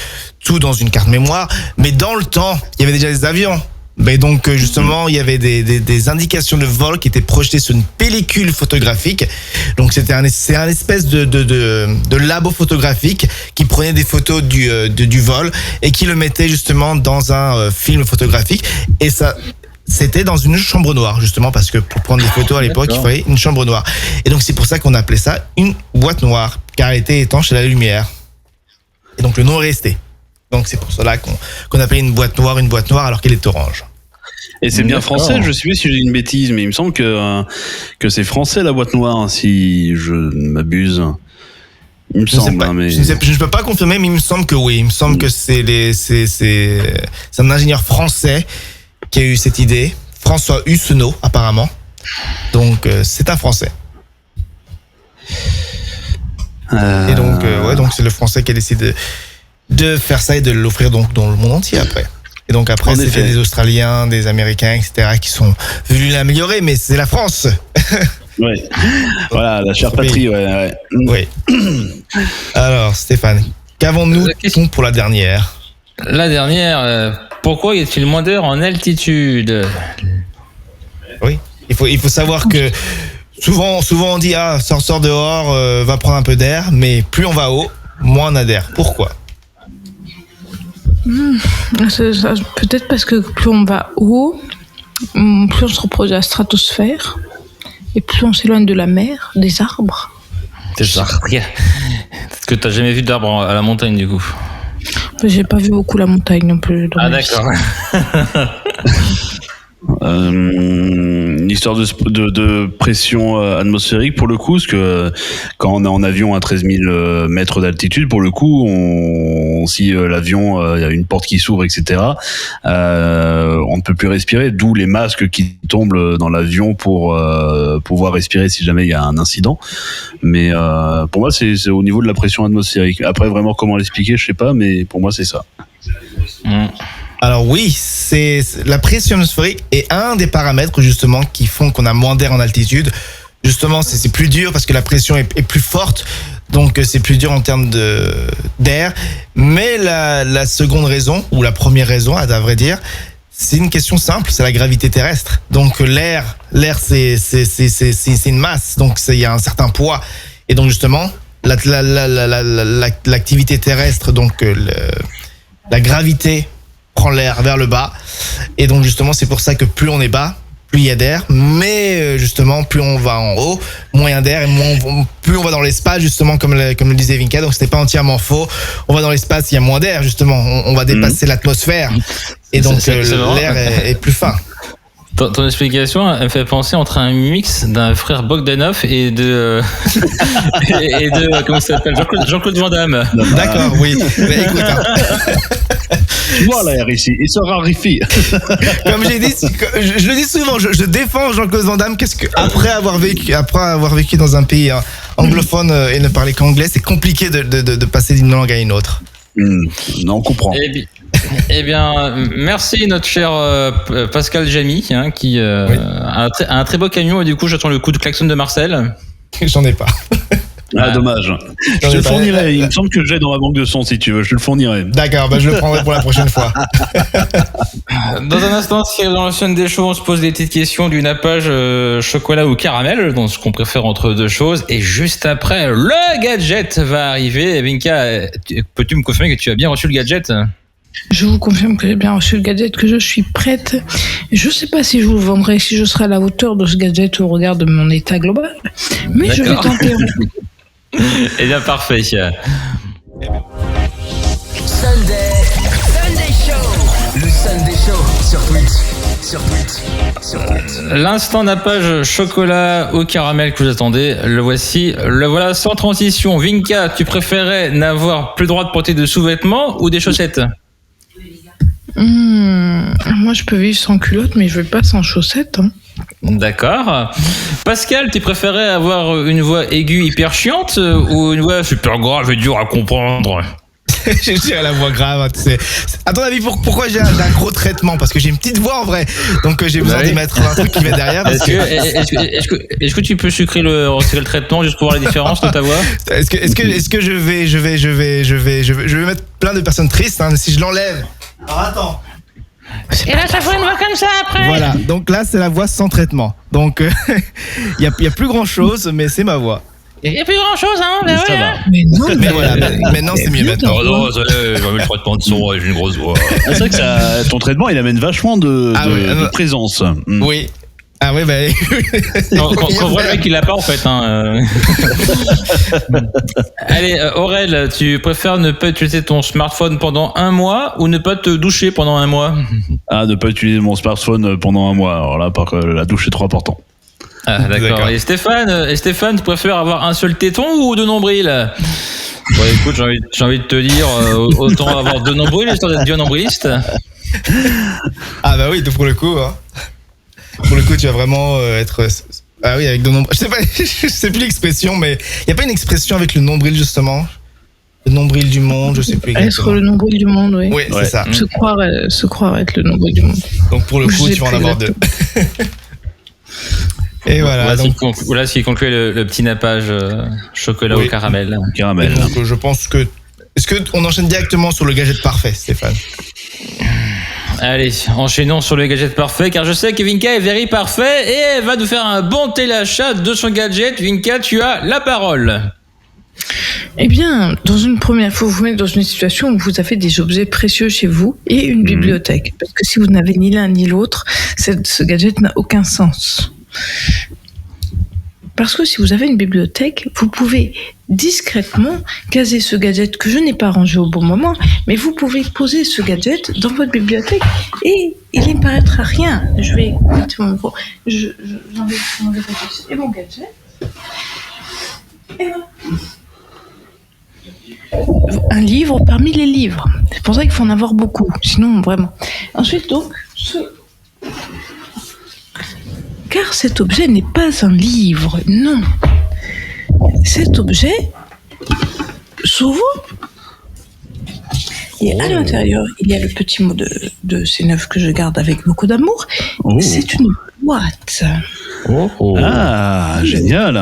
tout dans une carte mémoire. Mais dans le temps, il y avait déjà des avions Mais donc justement, il y avait des indications de vol qui étaient projetées sur une pellicule photographique. Donc c'est un espèce de labo photographique qui prenait des photos du vol et qui le mettait justement dans un film photographique. Et ça, c'était dans une chambre noire, justement, parce que pour prendre des photos à l'époque, il fallait une chambre noire. Et donc c'est pour ça qu'on appelait ça une boîte noire, car elle était étanche à la lumière. Et donc le nom est resté. Donc c'est pour cela qu'on appelait une boîte noire alors qu'elle est orange. Et c'est bien français, je sais pas si j'ai une bêtise, mais il me semble que c'est français la boîte noire, hein, si je ne m'abuse. Il me semble, pas, mais... je ne peux pas confirmer, mais il me semble que oui. Il me semble que c'est un ingénieur français qui a eu cette idée, François Hussenot apparemment. Donc c'est un français. Et donc donc c'est le français qui a décidé de faire ça et de l'offrir donc dans le monde entier après. Et donc après c'était des Australiens, des Américains, etc. qui sont venus l'améliorer, mais c'est la France. Ouais. Voilà, la chère patrie, ouais. Oui. Alors Stéphane, qu'avons-nous pour la dernière? La dernière, pourquoi y a-t-il moins d'air en altitude? Oui, il faut savoir que souvent on dit sors dehors, va prendre un peu d'air, mais plus on va haut, moins on a d'air. Pourquoi? Peut-être parce que plus on va haut, plus on se rapproche de la stratosphère et plus on s'éloigne de la mer, des arbres. Des arbres. Est-ce que t'as jamais vu d'arbres à la montagne du coup? J'ai pas vu beaucoup la montagne non plus. Ah d'accord. Une histoire de pression atmosphérique pour le coup, parce que quand on est en avion à 13 000 mètres d'altitude, pour le coup, si l'avion il y a une porte qui s'ouvre, etc., on ne peut plus respirer, d'où les masques qui tombent dans l'avion pour pouvoir respirer si jamais il y a un incident. Mais pour moi, c'est au niveau de la pression atmosphérique. Après, vraiment comment l'expliquer, je sais pas, mais pour moi, c'est ça. Alors oui, c'est la pression atmosphérique est un des paramètres justement qui font qu'on a moins d'air en altitude. Justement, c'est plus dur parce que la pression est plus forte, donc c'est plus dur en termes d'air. Mais la seconde raison, ou la première raison, à vrai dire, c'est une question simple, c'est la gravité terrestre. Donc l'air c'est une masse, donc il y a un certain poids. Et donc justement, l'activité terrestre, donc la gravité prend l'air vers le bas, et donc justement c'est pour ça que plus on est bas, plus il y a d'air, mais justement plus on va en haut, moins il y a d'air, et plus on va dans l'espace, justement comme le disait Vinka. Donc c'était pas entièrement faux, on va dans l'espace, il y a moins d'air, justement, on va dépasser l'atmosphère, et donc l'air est plus fin. Ton explication, elle me fait penser entre un mix d'un frère Bogdanov et de comment ça s'appelle, Jean-Claude Van Damme. D'accord, oui. Mais écoute, tu vois l'air ici, il se raréfie. Comme j'ai dit, je le dis souvent, je défends Jean-Claude Van Damme. Après avoir vécu dans un pays anglophone et ne parler qu'anglais, c'est compliqué de passer d'une langue à une autre. Non, on comprend. Eh bien, merci notre cher Pascal Jamy, qui a un très beau camion, et du coup j'attends le coup de klaxon de Marcel. J'en ai pas. Ah, dommage. Je te le fournirai. Il me semble que j'ai dans ma banque de son, si tu veux. Je te le fournirai. D'accord, je le prendrai pour la prochaine fois. Dans un instant, si dans la scène des shows, on se pose des petites questions du nappage chocolat ou caramel, donc ce qu'on préfère entre deux choses. Et juste après, le gadget va arriver. Vinka, peux-tu me confirmer que tu as bien reçu le gadget? Je vous confirme que j'ai bien reçu le gadget, que je suis prête. Je ne sais pas si je vous le vendrai, si je serai à la hauteur de ce gadget au regard de mon état global, mais je vais tenter. Eh bien, parfait. Sunday Show. Le Sunday Show sur Twitch. L'instant nappage chocolat au caramel que vous attendez, le voici. Le voilà sans transition. Vinka, tu préférais n'avoir plus le droit de porter de sous-vêtements ou des chaussettes? Moi, je peux vivre sans culotte, mais je vais pas sans chaussettes. D'accord. Pascal, tu préférais avoir une voix aiguë hyper chiante ou une voix super grave et dure à comprendre? J'ai la voix grave, tu sais. À ton avis, pourquoi j'ai un gros traitement? Parce que j'ai une petite voix en vrai, donc j'ai besoin d'y mettre un truc qui va derrière. Est-ce que tu peux sucrer le traitement juste pour voir la différence de ta voix? Est-ce que je vais mettre plein de personnes tristes si je l'enlève? Alors attends. Et là, ça fait une voix comme ça après. Voilà, donc là, c'est la voix sans traitement. Donc, il y a plus grand-chose, mais c'est ma voix. Il n'y a plus grand chose, hein. Ça va. Mais non, Mais voilà, maintenant, c'est mieux maintenant. Oh non, j'ai mis le traitement de son, j'ai une grosse voix. C'est vrai que ton traitement, il amène vachement de présence. Oui. Ah oui, bah... Quand on voit le mec, il l'a pas en fait. Hein. Allez, Aurel, tu préfères ne pas utiliser ton smartphone pendant un mois ou ne pas te doucher pendant un mois? Ah, ne pas utiliser mon smartphone pendant un mois. Alors là, la douche, c'est trop important. Ah, d'accord. Et Stéphane, tu préfères avoir un seul téton ou deux nombrils? Bon, écoute, j'ai envie de te dire, autant avoir deux nombrils, histoire d'être bien nombriliste. Ah bah oui, pour le coup, hein. Pour le coup, tu vas vraiment être... Ah oui, avec de nombrils... Je sais plus l'expression, mais il n'y a pas une expression avec le nombril, justement? Le nombril du monde, je sais plus exactement. Être le nombril du monde, oui. Oui, c'est ça. Se croire être le nombril du monde. Donc pour le coup, tu vas en avoir deux. Et voilà. Voilà ce qui conclut le petit nappage chocolat au caramel. Caramel. Donc je pense que... Est-ce qu'on enchaîne directement sur le gadget parfait, Stéphane? Allez, enchaînons sur le gadget parfait, car je sais que Vinka est very parfait et elle va nous faire un bon téléachat de son gadget. Vinka, tu as la parole. Eh bien, dans une première fois, vous vous mettez dans une situation où vous avez des objets précieux chez vous et une bibliothèque. Parce que si vous n'avez ni l'un ni l'autre, ce gadget n'a aucun sens. Parce que si vous avez une bibliothèque, vous pouvez discrètement caser ce gadget que je n'ai pas rangé au bon moment, mais vous pouvez poser ce gadget dans votre bibliothèque et il ne paraîtra rien. Je vais mettre mon micro. J'enlève mon gadget et mon gadget. Et voilà. Un livre parmi les livres. C'est pour ça qu'il faut en avoir beaucoup. Sinon, vraiment. Ensuite, donc, car cet objet n'est pas un livre, non. Cet objet s'ouvre et à l'intérieur, il y a le petit mot de C9 que je garde avec beaucoup d'amour. Oh. C'est une boîte. Ah, génial.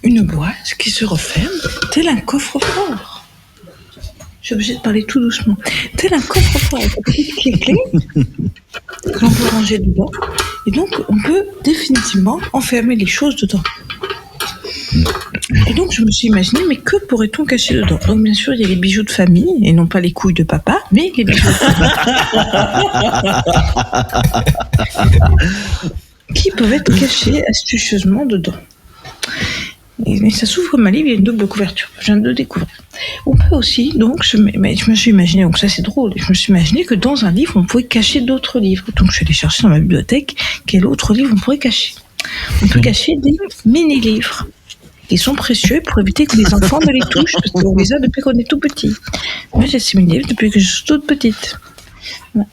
Une boîte qui se referme tel un coffre-fort. Je suis obligée de parler tout doucement. Tel un coffre-fort avec une petite clé que l'on peut ranger dedans. Et donc, on peut définitivement enfermer les choses dedans. Et donc, je me suis imaginé, mais que pourrait-on cacher dedans? Donc, bien sûr, il y a les bijoux de famille, et non pas les couilles de papa, mais les bijoux de famille. Qui peuvent être cachés astucieusement dedans. Et ça s'ouvre comme un livre, il y a une double couverture. Je viens de le découvrir. On peut aussi, donc, je me suis imaginé, donc ça c'est drôle, je me suis imaginé que dans un livre, on pouvait cacher d'autres livres. Donc je suis allée chercher dans ma bibliothèque quel autre livre on pourrait cacher. On peut cacher des mini-livres. Ils sont précieux pour éviter que les enfants ne les touchent, parce qu'on les a depuis qu'on est tout petit. Moi j'ai ces mini-livres depuis que je suis toute petite. Voilà.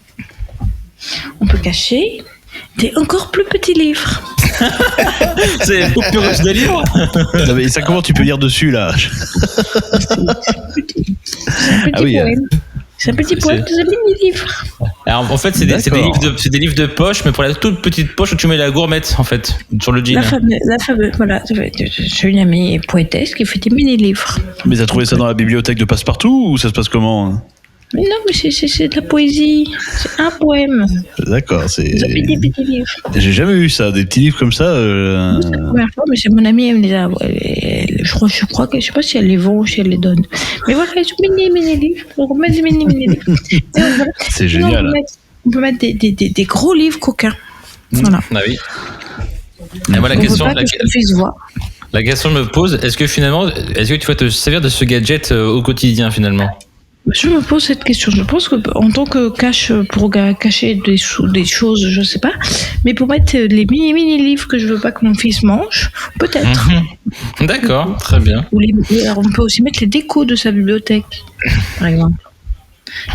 On peut cacher des encore plus petits livres. C'est beaucoup plus riche de livres. Non, mais ça, comment tu peux lire dessus là? C'est un petit poème. C'est un petit poème, c'est un mini-livre. Alors en fait, c'est des livres de poche, mais pour la toute petite poche où tu mets la gourmette en fait sur le jean. La fameuse, voilà. J'ai une amie poétesse qui fait des mini-livres. Mais t'as trouvé ça dans la bibliothèque de Passepartout ou ça se passe comment? Mais non, mais c'est de la poésie. C'est un poème. D'accord, c'est. Des petits livres. J'ai jamais vu ça, des petits livres comme ça. C'est la première fois, mais c'est mon amie, elle me les a. Je crois que je sais pas si elle les vend ou si elle les donne. Mais voilà, ils sont mini livres. Donc on met des mini livres. C'est génial. On peut mettre des gros livres coquins. Voilà. Ah oui. Et moi, la question je me pose, est-ce que tu vas te servir de ce gadget au quotidien finalement? Je me pose cette question. Je pense que en tant que cache pour cacher des choses, je sais pas, mais pour mettre les mini livres que je veux pas que mon fils mange, peut-être. D'accord, très bien. Alors on peut aussi mettre les décos de sa bibliothèque, par exemple.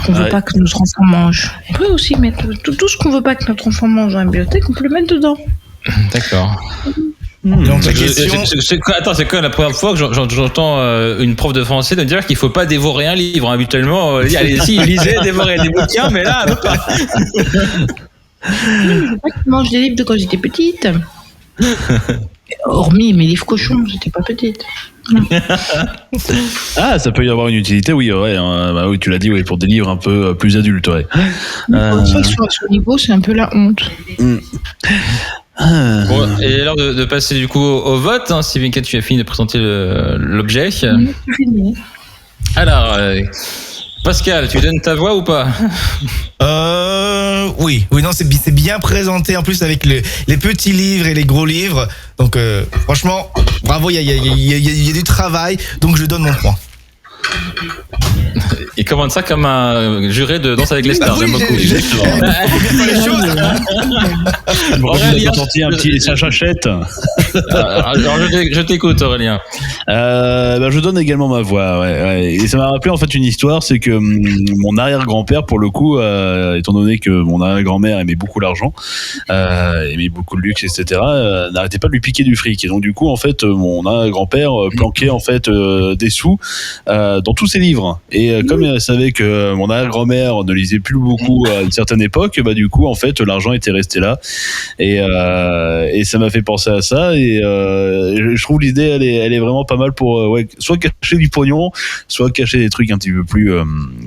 Qu'on veut pas que notre enfant mange. On peut aussi mettre tout ce qu'on veut pas que notre enfant mange dans la bibliothèque, on peut le mettre dedans. D'accord. Donc la question... Attends, c'est quand la première fois que j'entends une prof de français de dire qu'il faut pas dévorer un livre. Habituellement, allez-y, lisez, dévorez des bouquins, mais là, pas. Je veux pas qu'il mange des livres de quand j'étais petite. Hormis mes livres cochons, j'étais pas petite. Ah, ça peut y avoir une utilité, oui, ouais. Bah oui, tu l'as dit, oui, pour des livres un peu plus adultes, ouais. Sur ce niveau, c'est un peu la honte. Bon, et alors de passer du coup au vote, hein, si Vinka, tu as fini de présenter l'objet. Alors, Pascal, tu donnes ta voix ou pas? Oui, non, c'est bien présenté en plus avec les petits livres et les gros livres. Donc, franchement, bravo, il y a du travail. Donc, je donne mon point. Il commande ça comme un juré de Danse avec les stars. J'aime beaucoup. Aurélien, sorti un petit sachachette. Alors, je t'écoute, Aurélien. Je donne également ma voix. Ouais. Et ça m'a rappelé en fait une histoire, c'est que mon arrière-grand-père, pour le coup, étant donné que mon arrière-grand-mère aimait beaucoup l'argent, aimait beaucoup le luxe, etc., n'arrêtait pas de lui piquer du fric. Et donc du coup, en fait, mon arrière-grand-père planquait en fait des sous dans tous ses livres. Et comme elle savait que mon arrière-grand-mère ne lisait plus beaucoup à une certaine époque, bah du coup, en fait, l'argent était resté là. Et ça m'a fait penser à ça. Et je trouve l'idée, elle est vraiment pas mal pour soit cacher du pognon, soit cacher des trucs un petit peu plus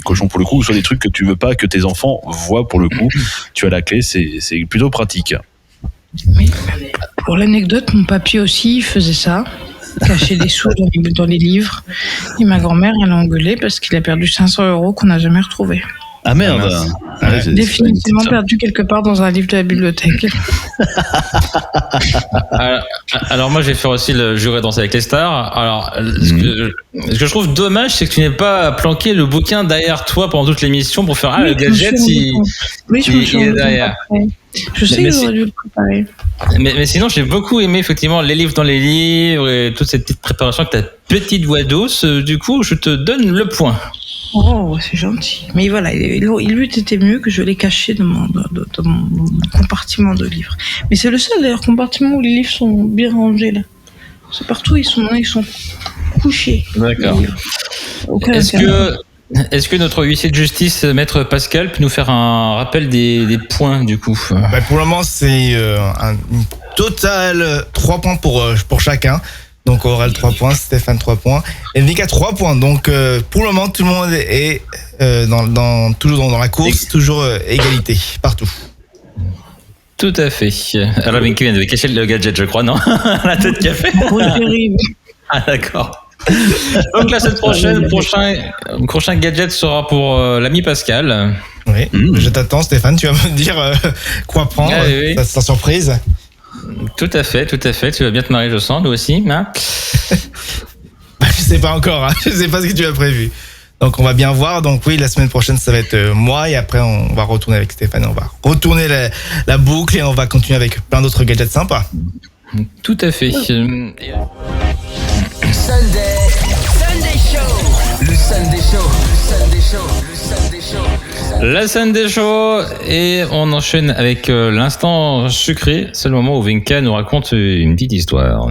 cochons pour le coup, soit des trucs que tu veux pas que tes enfants voient pour le coup. Tu as la clé, c'est plutôt pratique. Oui. Pour l'anecdote, mon papy aussi il faisait ça, cacher des sous dans les livres. Et ma grand-mère, elle a engueulé parce qu'il a perdu 500 € qu'on n'a jamais retrouvé. Ah merde. Définitivement perdu quelque part dans un livre de la bibliothèque. Alors moi je vais faire aussi le juré Danse avec les stars. Alors ce que je trouve dommage, c'est que tu n'aies pas planqué le bouquin derrière toi pendant toute l'émission pour faire le gadget il est derrière. Je sais que j'aurais dû le préparer. Mais sinon j'ai beaucoup aimé effectivement les livres dans les livres et toute cette petite préparation avec ta petite voix douce. Du coup je te donne le point. Oh, c'est gentil. Mais voilà, il eût été mieux que je l'ai caché dans mon compartiment de livres. Mais c'est le seul d'ailleurs compartiment où les livres sont bien rangés là. C'est partout, ils sont couchés. D'accord. Est-ce que notre huissier de justice, Maître Pascal, peut nous faire un rappel des points du coup? Pour le moment, c'est un total 3 points pour chacun. Donc Aurel 3 points, Stéphane 3 points et Vika 3 points. Donc pour le moment, tout le monde est toujours dans la course, toujours égalité partout. Tout à fait. Alors Vinky vient de cacher le gadget, je crois, non? La tête café. Oui, terrible. Ah d'accord. Donc la semaine prochaine, le prochain gadget sera pour l'ami Pascal. Oui, je t'attends Stéphane, tu vas me dire quoi prendre, oui. Ça sera surprise. Tout à fait, tu vas bien te marier, je sens, nous aussi. Hein. Je sais pas encore, je sais pas ce que tu as prévu. Donc on va bien voir, donc oui, la semaine prochaine ça va être moi et après on va retourner avec Stéphane, on va retourner la boucle et on va continuer avec plein d'autres gadgets sympas. Tout à fait. Sunday Show. Le Sunday Show. La Sunday Show et on enchaîne avec l'instant sucré. C'est le moment où Vinka nous raconte une petite histoire.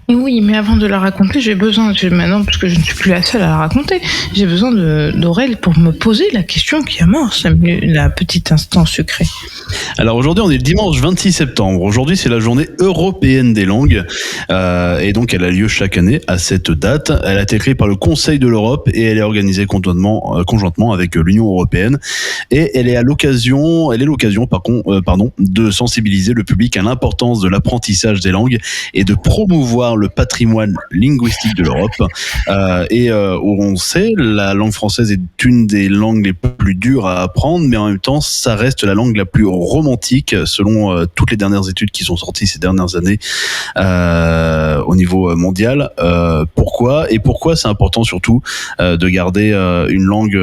Oui, mais avant de la raconter, maintenant, parce que je ne suis plus la seule à la raconter, j'ai besoin d'Aurel pour me poser la question qui amorce la petite instant sucré. Alors aujourd'hui, on est le dimanche 26 septembre. Aujourd'hui, c'est la journée européenne des langues. Et donc, elle a lieu chaque année à cette date. Elle a été créée par le Conseil de l'Europe et elle est organisée conjointement avec l'Union européenne. Et elle est l'occasion, de sensibiliser le public à l'importance de l'apprentissage des langues et de promouvoir le patrimoine linguistique de l'Europe. Où on sait, la langue française est une des langues les plus dures à apprendre, mais en même temps, ça reste la langue la plus romantique selon toutes les dernières études qui sont sorties ces dernières années au niveau mondial. Pourquoi c'est important surtout de garder une langue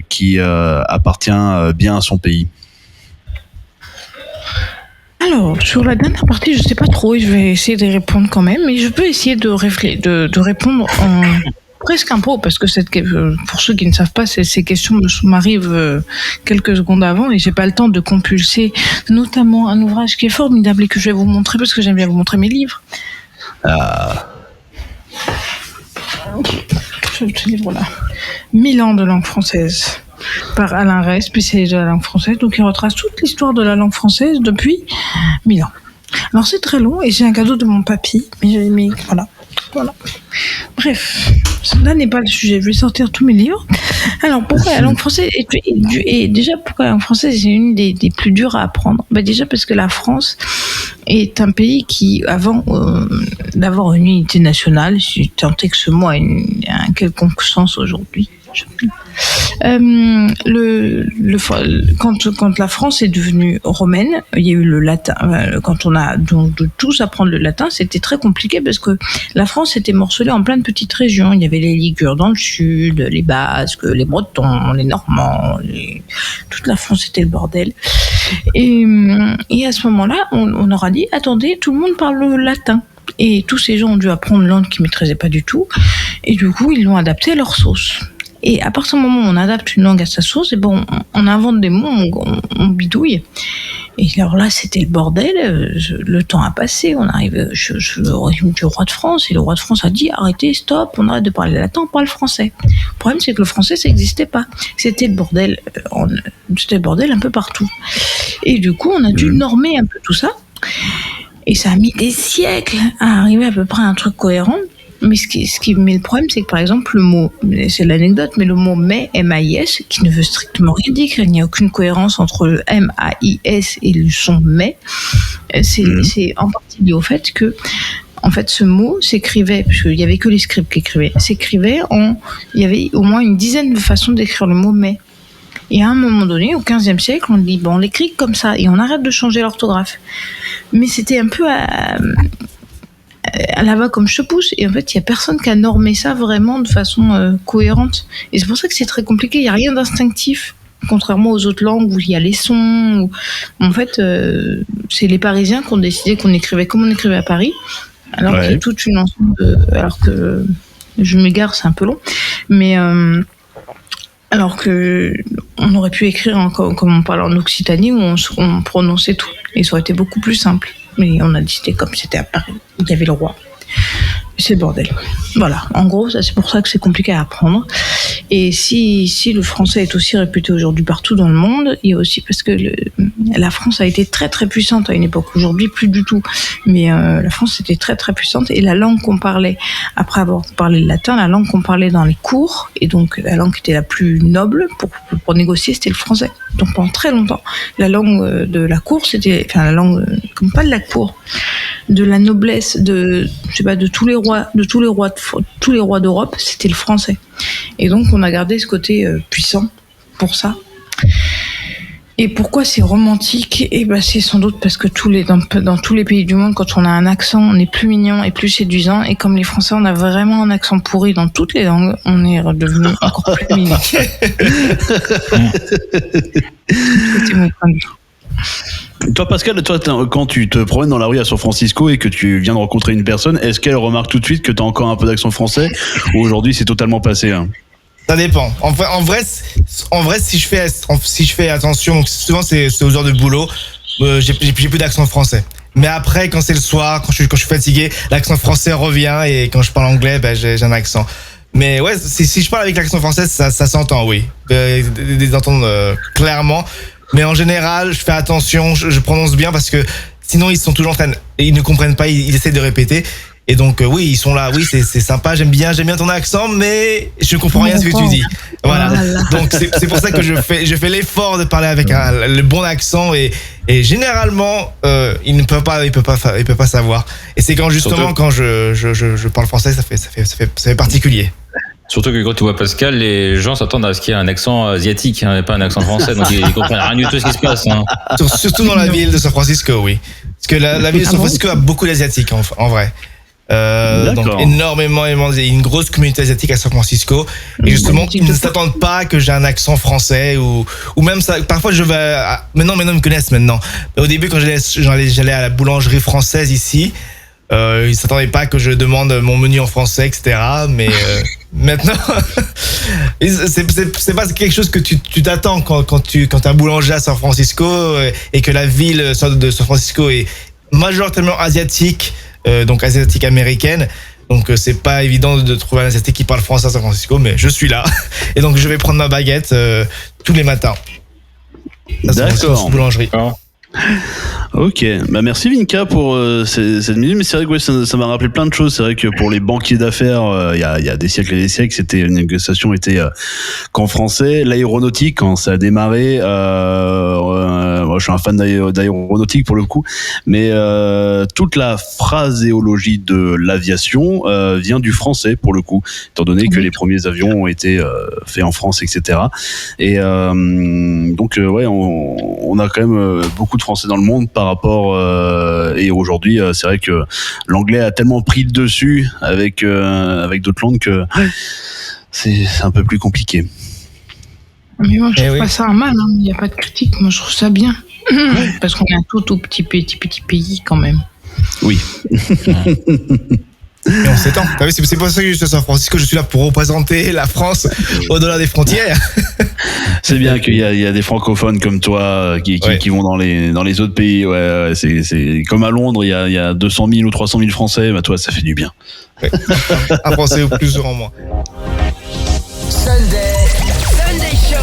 qui appartient bien à son pays? Alors, sur la dernière partie, je sais pas trop, je vais essayer de répondre quand même, mais je peux essayer de répondre en presque un pot, parce que pour ceux qui ne savent pas, ces questions m'arrivent quelques secondes avant et j'ai pas le temps de compulser, notamment un ouvrage qui est formidable et que je vais vous montrer parce que j'aime bien vous montrer mes livres. Ce livre-là. 1000 ans de langue française. Par Alain Ray, spécialiste de la langue française. Donc il retrace toute l'histoire de la langue française depuis 1000 ans. Alors c'est très long et j'ai un cadeau de mon papy, mais voilà. Voilà. Bref, là n'est pas le sujet. Je vais sortir tous mes livres. Alors, pourquoi la langue française et déjà, pourquoi la langue française est une des plus dures à apprendre? Déjà parce que la France est un pays qui, avant d'avoir une unité nationale, si tant est que ce mot a un quelconque sens aujourd'hui, quand la France est devenue romaine, il y a eu le latin. Quand on a donc de tous apprendre le latin, c'était très compliqué parce que la France était morcelée en plein de petites régions. Il y avait les Ligures dans le sud, les Basques, les Bretons, les Normands, toute la France était le bordel. Et à ce moment-là, on aura dit attendez, tout le monde parle le latin. Et tous ces gens ont dû apprendre une langue qu'ils maîtrisaient pas du tout. Et du coup, ils l'ont adapté à leur sauce. Et à partir du moment où on adapte une langue à sa sauce, et bon, on invente des mots, on bidouille. Et alors là, c'était le bordel. Le temps a passé. On arrive au régime du roi de France. Et le roi de France a dit arrêtez, stop, on arrête de parler latin, on parle français. Le problème, c'est que le français, ça n'existait pas. C'était le bordel. C'était le bordel un peu partout. Et du coup, on a dû normer un peu tout ça. Et ça a mis des siècles à arriver à peu près à un truc cohérent. Mais mais le problème, c'est que par exemple, le mot, c'est l'anecdote, mais le mot mais, M-A-I-S, qui ne veut strictement rien dire, il n'y a aucune cohérence entre le M-A-I-S et le son mais, c'est en partie lié au fait que, en fait, ce mot s'écrivait, parce qu'il n'y avait que les scribes qui écrivaient, il y avait au moins une dizaine de façons d'écrire le mot mais. Et à un moment donné, au XVe siècle, on dit, on l'écrit comme ça, et on arrête de changer l'orthographe. Mais c'était un peu à la va comme je te pousse, et en fait il y a personne qui a normé ça vraiment de façon cohérente, et c'est pour ça que c'est très compliqué. Il y a rien d'instinctif, contrairement aux autres langues où il y a les sons. En fait, c'est les Parisiens qui ont décidé qu'on écrivait comme on écrivait à Paris, alors qu'il y a toute une ensemble alors que je m'égare, c'est un peu long, mais alors que on aurait pu écrire comme on parle en Occitanie où on prononçait tout, et ça aurait été beaucoup plus simple. Mais on a décidé comme c'était à Paris, il y avait le roi. C'est le bordel. Voilà, en gros, ça, c'est pour ça que c'est compliqué à apprendre. Et si le français est aussi réputé aujourd'hui partout dans le monde, il y a aussi parce que la France a été très très puissante à une époque. Aujourd'hui, plus du tout. Mais la France était très très puissante, et la langue qu'on parlait, après avoir parlé le latin, la langue qu'on parlait dans les cours, et donc la langue qui était la plus noble pour négocier, c'était le français. Donc pendant très longtemps, la langue de la cour, c'était, enfin la langue, comme pas de la cour, de la noblesse, de tous les rois d'Europe, c'était le français. Et donc on a gardé ce côté puissant pour ça. Et pourquoi c'est romantique? Et c'est sans doute parce que dans tous les pays du monde, quand on a un accent, on est plus mignon et plus séduisant. Et comme les Français, on a vraiment un accent pourri dans toutes les langues, on est redevenu encore plus mignon. C'était mon point de vue. Toi, Pascal, quand tu te promènes dans la rue à San Francisco et que tu viens de rencontrer une personne, est-ce qu'elle remarque tout de suite que tu as encore un peu d'accent français, ou aujourd'hui c'est totalement passé? Ça dépend. En vrai, si je fais attention, donc souvent c'est aux heures de boulot, j'ai plus d'accent français. Mais après, quand c'est le soir, quand je suis fatigué, l'accent français revient, et quand je parle anglais, j'ai un accent. Mais ouais, si je parle avec l'accent français, ça s'entend, oui. D'entendre clairement. Mais en général, je fais attention, je prononce bien, parce que sinon ils sont toujours en train ils ne comprennent pas, ils essaient de répéter. Et donc oui, ils sont là, oui, c'est sympa, j'aime bien ton accent, mais je ne comprends rien à ce que tu dis. Voilà. Donc c'est pour ça que je fais l'effort de parler avec le bon accent, et généralement il ne peut pas savoir. Et c'est quand justement quand je parle français, ça fait particulier. Surtout que quand tu vois Pascal, les gens s'attendent à ce qu'il y ait un accent asiatique, hein, et pas un accent français, donc ils comprennent rien du tout ce qui se passe. Hein. Surtout dans la ville de San Francisco, oui. Parce que la ville de San Francisco a beaucoup d'asiatiques en vrai. Donc énormément, il y a une grosse communauté asiatique à San Francisco, et justement ils ne s'attendent pas que j'ai un accent français, ou même ça. Parfois je vais maintenant ils me connaissent maintenant. Mais au début, quand j'allais à la boulangerie française ici, ils s'attendaient pas que je demande mon menu en français, etc. Mais maintenant, c'est pas quelque chose que tu t'attends quand t'es un boulanger à San Francisco, et que la ville de San Francisco est majoritairement asiatique, donc asiatique américaine. Donc c'est pas évident de trouver un asiatique qui parle français à San Francisco, mais je suis là, et donc je vais prendre ma baguette tous les matins. D'accord. Boulangerie. Ok, bah merci Vinka pour cette minute, mais c'est vrai que ouais, ça m'a rappelé plein de choses. C'est vrai que pour les banquiers d'affaires, il y a des siècles et des siècles, c'était une négociation était qu'en français. L'aéronautique, quand ça a démarré, moi je suis un fan d'aéronautique pour le coup, mais toute la phraséologie de l'aviation vient du français pour le coup, étant donné que les premiers avions ont été faits en France, etc. Et donc ouais, on a quand même beaucoup de Français dans le monde par rapport et aujourd'hui c'est vrai que l'anglais a tellement pris le dessus avec d'autres langues que c'est un peu plus compliqué. Mais moi je trouve pas ça un mal, hein. Il n'y a pas de critique, moi je trouve ça bien parce qu'on est un tout petit pays quand même. Oui. Et on s'étend. C'est pour ça que je suis à San Francisco, je suis là pour représenter la France au-delà des frontières. C'est bien qu'il y a des francophones comme toi qui vont dans les autres pays. Ouais, c'est comme à Londres, il y a 200 000 ou 300 000 Français. Bah toi, ça fait du bien. Ouais. Un Français ou plus en moins. Sunday Show.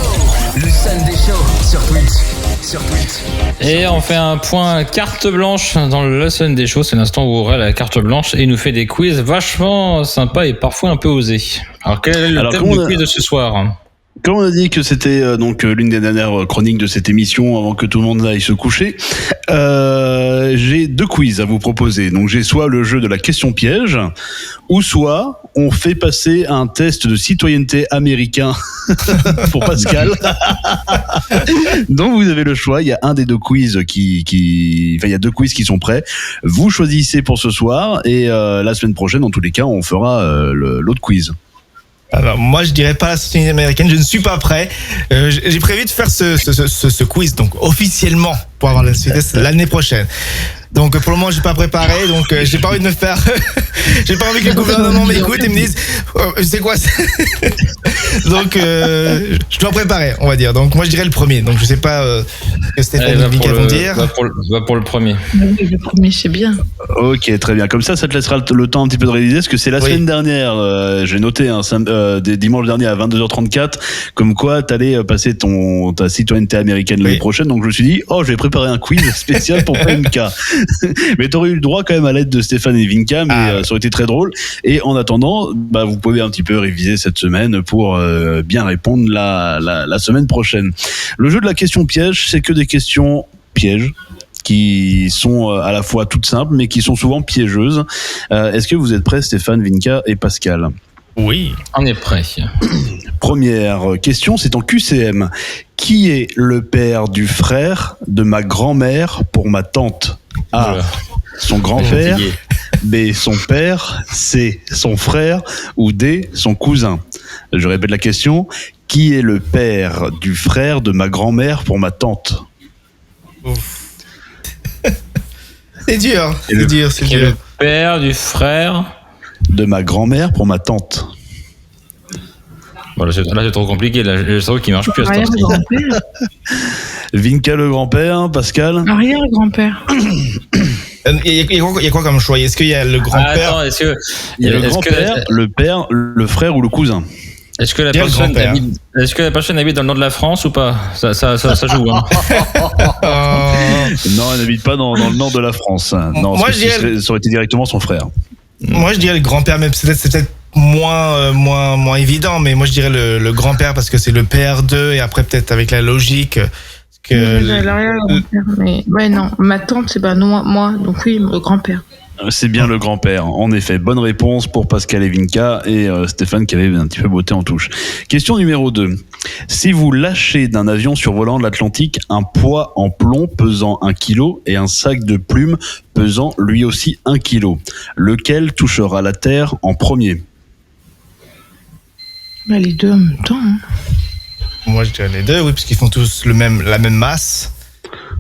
Le Sunday Show sur Twitch. Et on fait un point carte blanche dans le Sunday Show. C'est l'instant où Aurel a la carte blanche et il nous fait des quiz vachement sympas et parfois un peu osés. Alors quel est le thème du quiz de ce soir ? Comme on a dit que c'était donc l'une des dernières chroniques de cette émission avant que tout le monde aille se coucher, j'ai 2 quiz à vous proposer. Donc j'ai soit le jeu de la question piège, ou soit on fait passer un test de citoyenneté américain pour Pascal. Donc vous avez le choix. Il y a un des 2 quiz il y a 2 quiz qui sont prêts. Vous choisissez pour ce soir et la semaine prochaine, dans tous les cas, on fera l'autre quiz. Alors, moi, je dirais pas la citoyenneté américaine. Je ne suis pas prêt. J'ai prévu de faire ce quiz, donc officiellement, pour avoir la citoyenneté l'année prochaine. Donc, pour le moment, j'ai pas préparé. Donc, j'ai pas envie de me faire. J'ai pas envie que le gouvernement m'écoute et me dise, c'est quoi ça? Donc, je dois préparer, on va dire. Donc, moi, je dirais le premier. Donc, je sais pas ce que Stéphane et Vinka vont dire. Va pour le premier. Oui, le premier, c'est bien. Ok, très bien. Comme ça te laissera le temps un petit peu de réviser, parce que c'est la semaine dernière. J'ai noté dimanche dernier à 22h34, comme quoi t'allais passer ta citoyenneté américaine l'année prochaine. Donc, je me suis dit, je vais préparer un quiz spécial pour PMK. Mais t'aurais eu le droit quand même à l'aide de Stéphane et Vinka, mais ça aurait été très drôle. Et en attendant, vous pouvez un petit peu réviser cette semaine pour bien répondre la semaine prochaine. Le jeu de la question piège, c'est que des questions pièges qui sont à la fois toutes simples, mais qui sont souvent piégeuses. Est-ce que vous êtes prêts, Stéphane, Vinka et Pascal ? Oui. On est prêts. Première question, c'est en QCM. Qui est le père du frère de ma grand-mère pour ma tante ? A. Son grand-père. B. Son père. C. Son frère. Ou D. Son cousin. Je répète la question. Qui est le père du frère de ma grand-mère pour ma tante ? C'est dur. C'est dur. Le père du frère de ma grand-mère pour ma tante. Bon, là, c'est trop compliqué. Là, le cerveau qui marche plus à ce temps-ci. Vinka le grand-père, Pascal. Arrière-grand-père. Il y a quoi comme choix ? Est-ce qu'il y a le grand-père ? Attends, il y a le grand-père, le père, le frère ou le cousin. Est-ce que la personne habite dans le nord de la France ou pas ? Ça joue. Hein. Non, elle n'habite pas dans le nord de la France. Non, moi, ça aurait été directement son frère. Moi, je dirais le grand-père, mais c'est peut-être moins évident, mais moi, je dirais le grand-père parce que c'est le père d'eux, et après, peut-être avec la logique mais ouais, non, ma tante, c'est moi, donc oui, le grand-père. C'est bien le grand-père. En effet, bonne réponse pour Pascal et Vinka et Stéphane qui avait un petit peu botté en touche. Question numéro 2. Si vous lâchez d'un avion survolant l'Atlantique un poids en plomb pesant 1 kg et un sac de plumes pesant lui aussi 1 kg, lequel touchera la Terre en premier ? Les deux en même temps. Hein. Moi, je dirais les deux, oui, parce qu'ils font tous la même masse.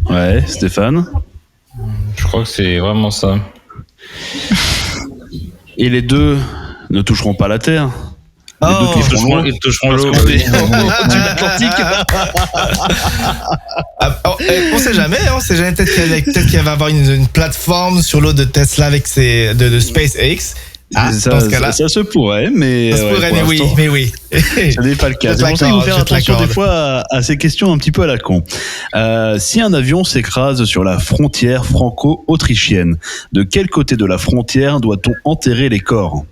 Ouais, Stéphane ? Je crois que c'est vraiment ça. Et les deux ne toucheront pas la Terre. Ils toucheront l'eau. On sait jamais, peut-être qu'il va y avoir une plateforme sur l'eau de Tesla avec de SpaceX. Ah, ça, dans ce cas-là. ça se pourrait, mais Ça se pourrait, pour mais oui. ça n'est pas le cas. Je C'est pour ça qu'il faut faire je te attention l'accorde. des fois à ces questions un petit peu à la con. Si un avion s'écrase sur la frontière franco-autrichienne, de quel côté de la frontière doit-on enterrer les corps?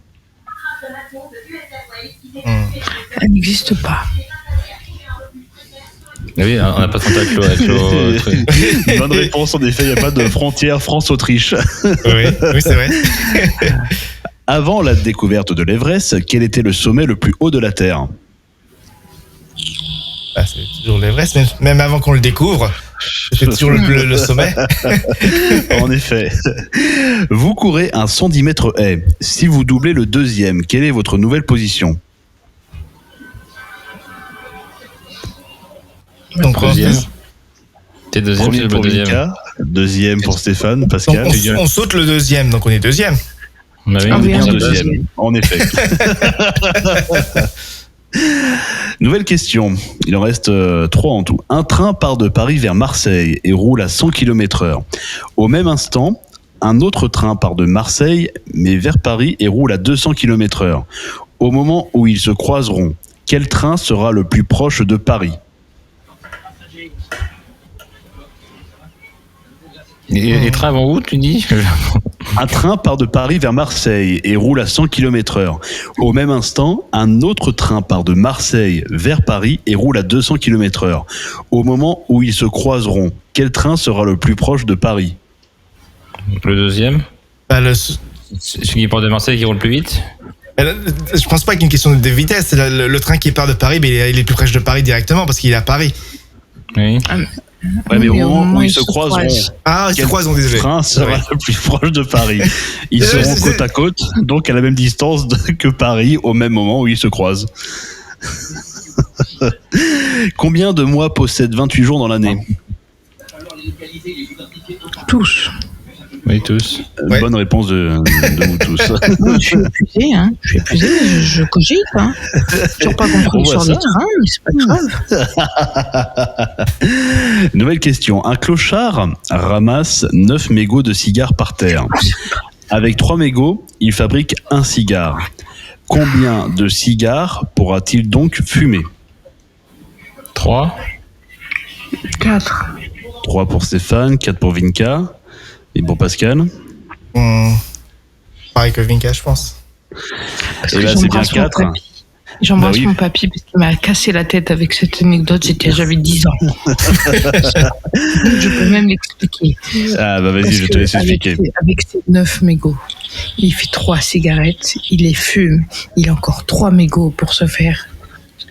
Elle n'existe pas. Oui, on n'a pas de contact avec le Bonne réponse, en effet, il n'y a pas de frontière France-Autriche. Oui, c'est vrai. Avant la découverte de l'Everest, quel était le sommet le plus haut de la Terre? Ah, c'est toujours l'Everest, même avant qu'on le découvre. C'est toujours le sommet. En effet. Vous courez un 110 mètres haie. Si vous doublez le deuxième, quelle est votre nouvelle position? Donc, Deuxième. T'es deuxième, Premier c'est le pour deuxième. Vika, deuxième pour Stéphane, Pascal. on saute le deuxième, donc on est deuxième. Bah oui, Ah oui, on est on est deuxième. Deuxième, en effet. Nouvelle question. Il en reste 3 en tout. Un train part de Paris vers Marseille et roule à 100 km/h. Au même instant, un autre train part de Marseille, mais vers Paris et roule à 200 km/h. Au moment où ils se croiseront, quel train sera le plus proche de Paris? Les trains vont où, tu dis? Un train part de Paris vers Marseille et roule à 100 km/h. Au même instant, un autre train part de Marseille vers Paris et roule à 200 km/h. Au moment où ils se croiseront, quel train sera le plus proche de Paris? Le deuxième? Bah, Celui qui part de Marseille qui roule plus vite? je pense pas qu'il y ait une question de vitesse. C'est le train qui part de Paris, mais il est plus proche de Paris directement parce qu'il est à Paris. Oui. Ouais, mais au Oui, moment où ils se croiseront, Ah, ils se quel croisent, désolé. train sera Ouais. le plus proche de Paris? Ils seront côte à côte, donc à la même distance que Paris, au même moment où ils se croisent. Combien de mois possèdent 28 jours dans l'année? Tous. Oui, tous. Ouais. Bonne réponse de vous tous. Non, je suis épuisée, hein. Je suis épuisée, mais je cogite, hein. Toujours pas compris On voit sur ça. les trains, mais c'est pas grave. Nouvelle question. Un clochard ramasse 9 mégots de cigares par terre. Avec 3 mégots, il fabrique un cigare. Combien de cigares pourra-t-il donc fumer? 3. 4. 3 pour Stéphane, 4 pour Vinka. Et pour Pascal? Pareil que Vinka, je pense. Et là, c'est bien 4. J'embrasse Bah oui. mon papy parce qu'il m'a cassé la tête avec cette anecdote. J'avais 10 ans. Je peux même l'expliquer. Ah bah vas-y, Parce je te que laisse expliquer. Avec ses 9 mégots, il fait 3 cigarettes, il les fume, il a encore 3 mégots pour se faire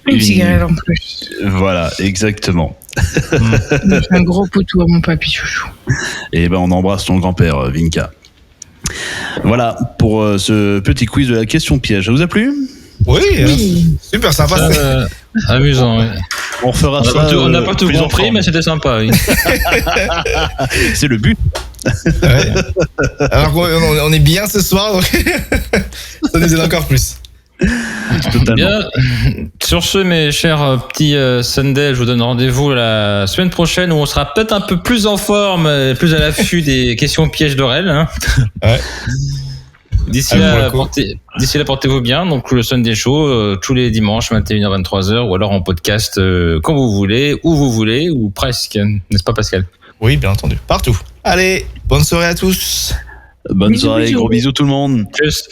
une cigarette en plus. Voilà, exactement. Il fait un gros poutou à mon papy chouchou. Et ben on embrasse ton grand-père, Vinka. Voilà pour ce petit quiz de la question piège. Ça vous a plu? Oui, super sympa. Amusant, oui. On refera On ça. n'a pas tout plus en compris, forme. mais c'était sympa, oui. C'est le but. Ouais. Alors qu'on est bien ce soir, donc ça nous aide encore plus. Totalement. Bien. Sur ce, mes chers petits Sunday, je vous donne rendez-vous la semaine prochaine où on sera peut-être un peu plus en forme, plus à l'affût des questions pièges d'Aurel. Hein. Ouais. D'ici là, portez-vous bien. Donc, le Sunday Show, tous les dimanches, 21h, 23h, ou alors en podcast quand vous voulez, où vous voulez, ou presque. N'est-ce pas, Pascal? Oui, bien entendu. Partout. Allez, bonne soirée à tous. Bonne Bisous, soirée, bisous. gros bisous tout le monde. Tchuss.